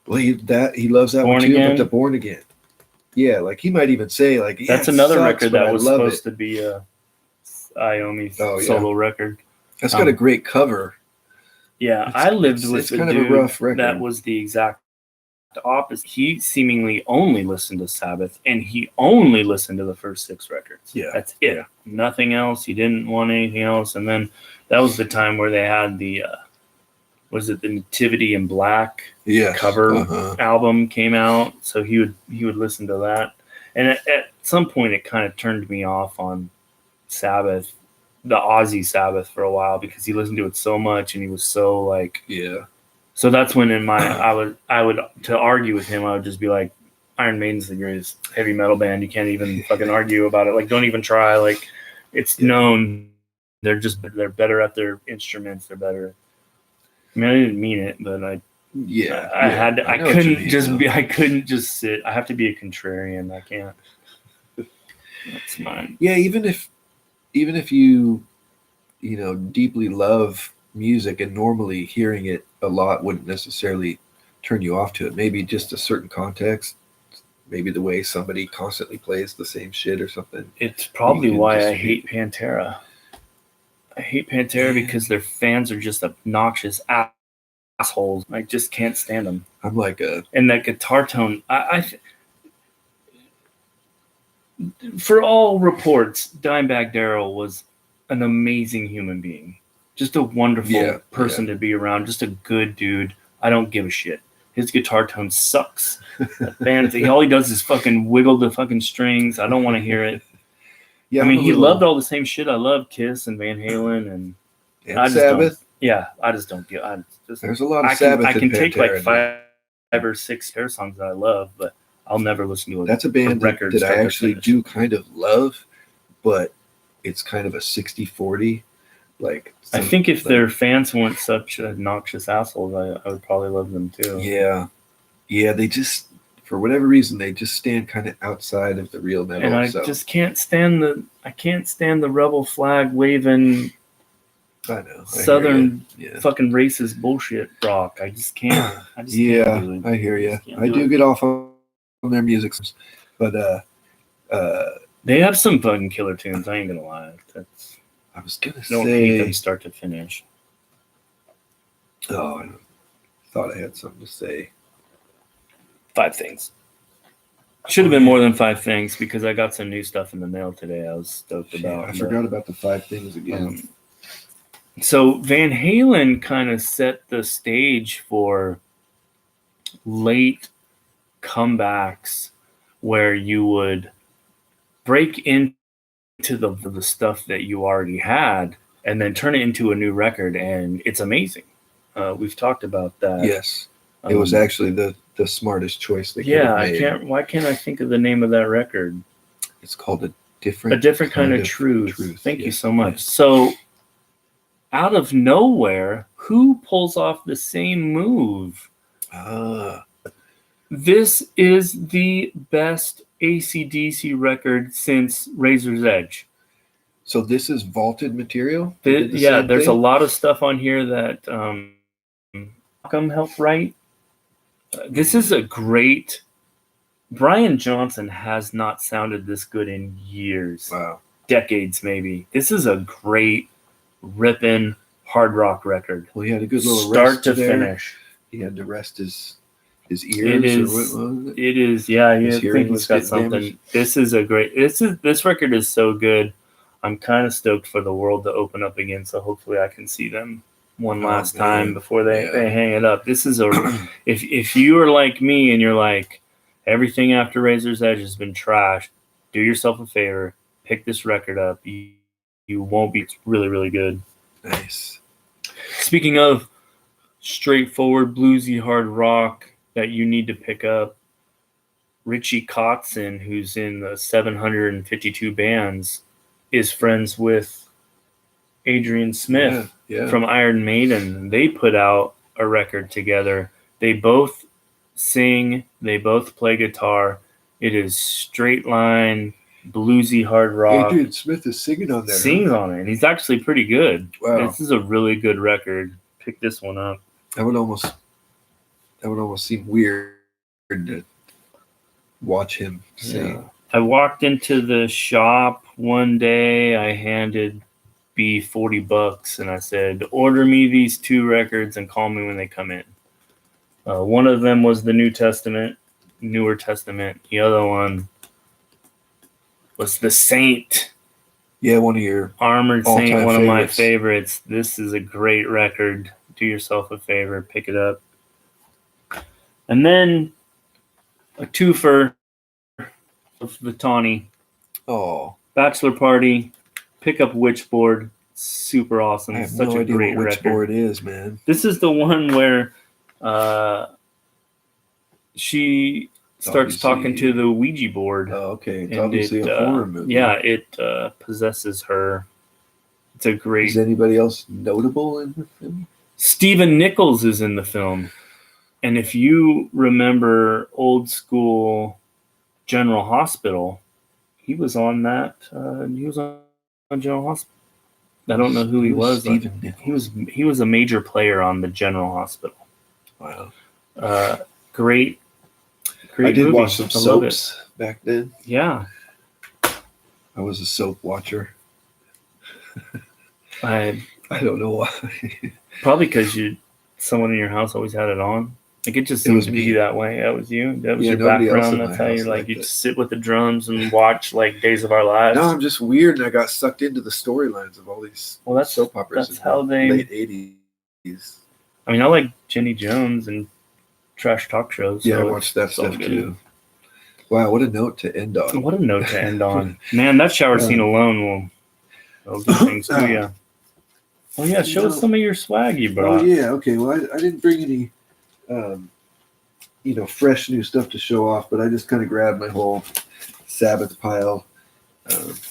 Well, he loves that one too, but the Born Again. Yeah, like he might even say like that's another record that was supposed to be a Iommi solo record. That's got a great cover. Yeah, I lived with a dude rough record. That was the exact opposite. He seemingly only listened to Sabbath, and he only listened to the first 6 records. Yeah, that's it. Yeah. Nothing else. He didn't want anything else. And then that was the time where they had the the Nativity in Black cover album came out. So he would listen to that, and at some point it kind of turned me off on Sabbath, the Aussie Sabbath, for a while, because he listened to it so much and he was so like So that's when I would to argue with him, I would just be like, Iron Maiden's the greatest heavy metal band. You can't even fucking argue about it. Like, don't even try. Like, it's known. They're better at their instruments. They're better. I mean, I didn't mean it, but I couldn't just sit. I have to be a contrarian. I can't. That's mine. Yeah, even if you deeply love music and normally hearing it a lot wouldn't necessarily turn you off to it. Maybe just a certain context, maybe the way somebody constantly plays the same shit or something. It's probably why I hate Pantera. I hate Pantera because their fans are just obnoxious assholes. I just can't stand them. I'm like and that guitar tone. For all reports, Dimebag Darrell was an amazing human being. Just a wonderful person to be around. Just a good dude. I don't give a shit. His guitar tone sucks. That band, all he does is fucking wiggle the fucking strings. I don't want to hear it. Yeah, I mean, he loved all the same shit. I love Kiss and Van Halen and Sabbath. I just don't get. There's a lot of Sabbath. I can take like 5 or 6 hair songs that I love, but I'll never listen to it. That's a band that I actually do kind of love, but it's kind of a 60-40. Like, I think if their fans weren't such obnoxious assholes, I would probably love them too. Yeah, they just, for whatever reason, they just stand kind of outside of the real metal. And I just can't stand the rebel flag waving. I know. Southern fucking racist bullshit rock. I just can't. I hear you. I do get off on their music, but they have some fucking killer tunes. I ain't gonna lie. I was gonna don't hate them start to finish. Oh, I thought I had something to say. 5 things. Should have been more than 5 things because I got some new stuff in the mail today. I was stoked about. I forgot about the 5 things again. So Van Halen kind of set the stage for late comebacks where you would break into the stuff that you already had and then turn it into a new record, and it's amazing. We've talked about that. Yes, it was actually the smartest choice they could have made. Why can't I think of the name of that record? It's called a different kind of truth. Thank you so much. So out of nowhere, who pulls off the same move? This is the best AC/DC record since Razor's Edge. So this is vaulted material? There's a lot of stuff on here that Malcolm helped write. This is a great... Brian Johnson has not sounded this good in years. Wow. Decades, maybe. This is a great, ripping hard rock record. Well, he had a good little start to finish. He had to rest his ears. It is. Yeah, I think he's got something. Damaged. This is a great... This record is so good. I'm kind of stoked for the world to open up again, so hopefully I can see them one last time before they hang it up. This is a... if you are like me and you're like, everything after Razor's Edge has been trashed, do yourself a favor, pick this record up. You won't be... It's really, really good. Nice. Speaking of straightforward bluesy hard rock that you need to pick up, Richie Kotzen, who's in the 752 bands, is friends with Adrian Smith from Iron Maiden. They put out a record together. They both sing, they both play guitar. It is straight line, bluesy hard rock. Adrian Smith is singing on there. Sings on it, and he's actually pretty good. Wow. This is a really good record. Pick this one up. That would almost seem weird to watch him sing. Yeah. I walked into the shop one day. I handed B $40 and I said, order me these 2 records and call me when they come in. One of them was the Newer Testament. The other one was the Saint. Yeah, one of your Armored Saint, one of my favorites. This is a great record. Do yourself a favor, pick it up. And then a twofer of the Tawny. Oh. Bachelor Party, pick up Witchboard. Super awesome. I have Such no a idea great what record. Witchboard is, man. This is the one where she starts talking to the Ouija board. Oh, okay. It's obviously a horror movie. Yeah, it possesses her. It's a great... Is anybody else notable in the film? Stephen Nichols is in the film. And if you remember old school General Hospital, he was on that. He was on General Hospital. I don't know who he was. Stephen Nichols. He was a major player on the General Hospital. Wow. Great I did movie. watch some soaps back then. Yeah. I was a soap watcher. I don't know why. Probably because someone in your house always had it on. Like, it just seemed to be that way. That was you. That was your background. That's how you're like, you'd sit with the drums and watch like Days of Our Lives. No, I'm just weird, and I got sucked into the storylines of all these soap operas. That's how they... late 80s. I mean, I like Jenny Jones and trash talk shows. Yeah, I watched that stuff too. Wow, what a note to end on. What a note to end on. Man, that shower scene alone will do things to you. Oh, yeah, show us some of your swag you brought. Oh, yeah, okay. Well, I didn't bring any, fresh new stuff to show off, but I just kind of grabbed my whole Sabbath pile.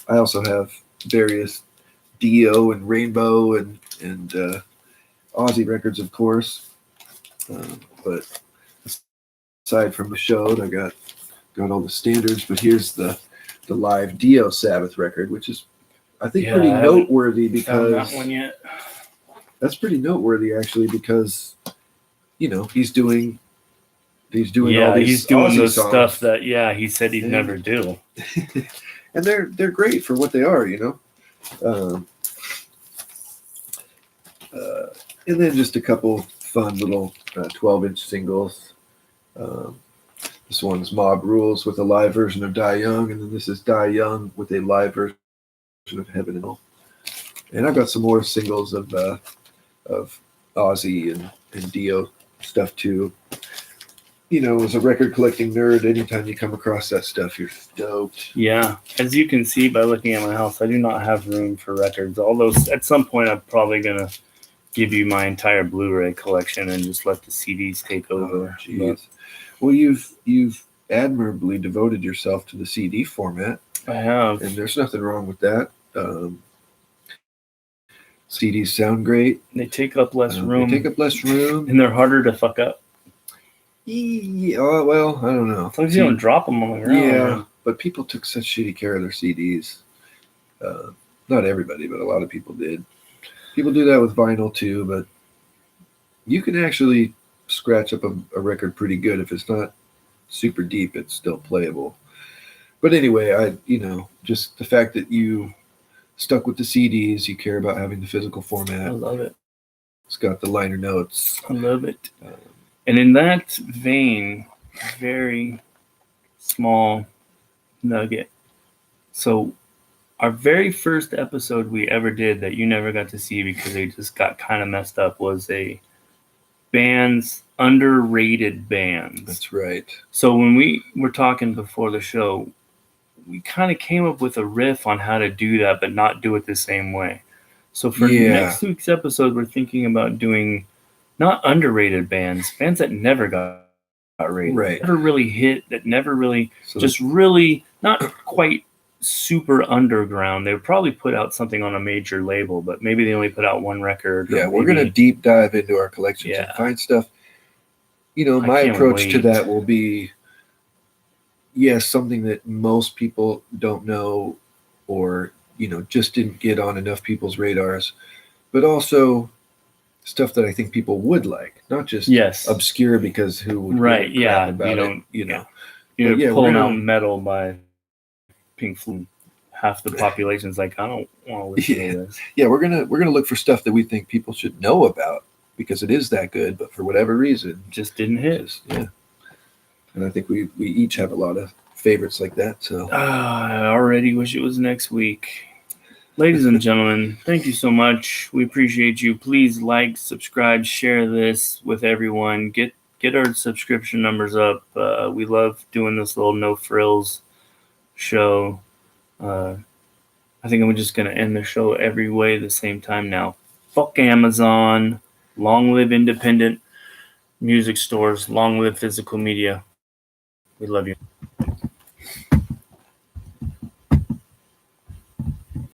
I also have various Dio and Rainbow and Aussie records, of course. But aside from the show, I got all the standards. But here's the live Dio Sabbath record, which is, I think, pretty noteworthy because that one yet. That's pretty noteworthy actually because he's doing all these he's doing Aussie the songs. stuff that he said he'd never do. And they're great for what they are, and then just a couple fun little 12-inch singles. This one's Mob Rules with a live version of Die Young, and then this is Die Young with a live version of Heaven and Hell. And I've got some more singles of Ozzy and Dio stuff too. You know, as a record collecting nerd, anytime you come across that stuff, you're stoked. Yeah. As you can see by looking at my house, I do not have room for records. Although at some point I'm probably going to give you my entire Blu-ray collection and just let the CDs take over. Oh, well, you've admirably devoted yourself to the CD format. I have. And there's nothing wrong with that. CDs sound great. They take up less room. They take up less room. And they're harder to fuck up. Yeah, well, I don't know. As long as you don't drop them on the ground. Yeah, but people took such shitty care of their CDs. Not everybody, but a lot of people did. People do that with vinyl too, but you can actually scratch up a record pretty good. If it's not super deep, it's still playable. But anyway, just the fact that you stuck with the CDs, you care about having the physical format. I love it. It's got the liner notes. I love it. And in that vein, very small nugget. So our very first episode we ever did that you never got to see because they just got kind of messed up was a underrated bands. That's right. So when we were talking before the show, we kind of came up with a riff on how to do that, but not do it the same way. So for next week's episode, we're thinking about doing not underrated bands that never got rated, right? Never really hit, that never really, really not quite super underground. They would probably put out something on a major label, but maybe they only put out one record. Yeah, we're going to deep dive into our collections and find stuff. My approach to that will be, something that most people don't know or, just didn't get on enough people's radars, but also stuff that I think people would like, not just obscure because who would about it, pulling out Metal by Pink Floyd. Half the population's like, I don't want to listen to this. Yeah, we're gonna look for stuff that we think people should know about because it is that good, but for whatever reason, just didn't hit. And I think we each have a lot of favorites like that. So I already wish it was next week. Ladies and gentlemen, thank you so much. We appreciate you. Please like, subscribe, share this with everyone. Get our subscription numbers up. We love doing this little no frills show. I think I'm just going to end the show every way the same time now. Fuck Amazon. Long live independent music stores. Long live physical media. We love you.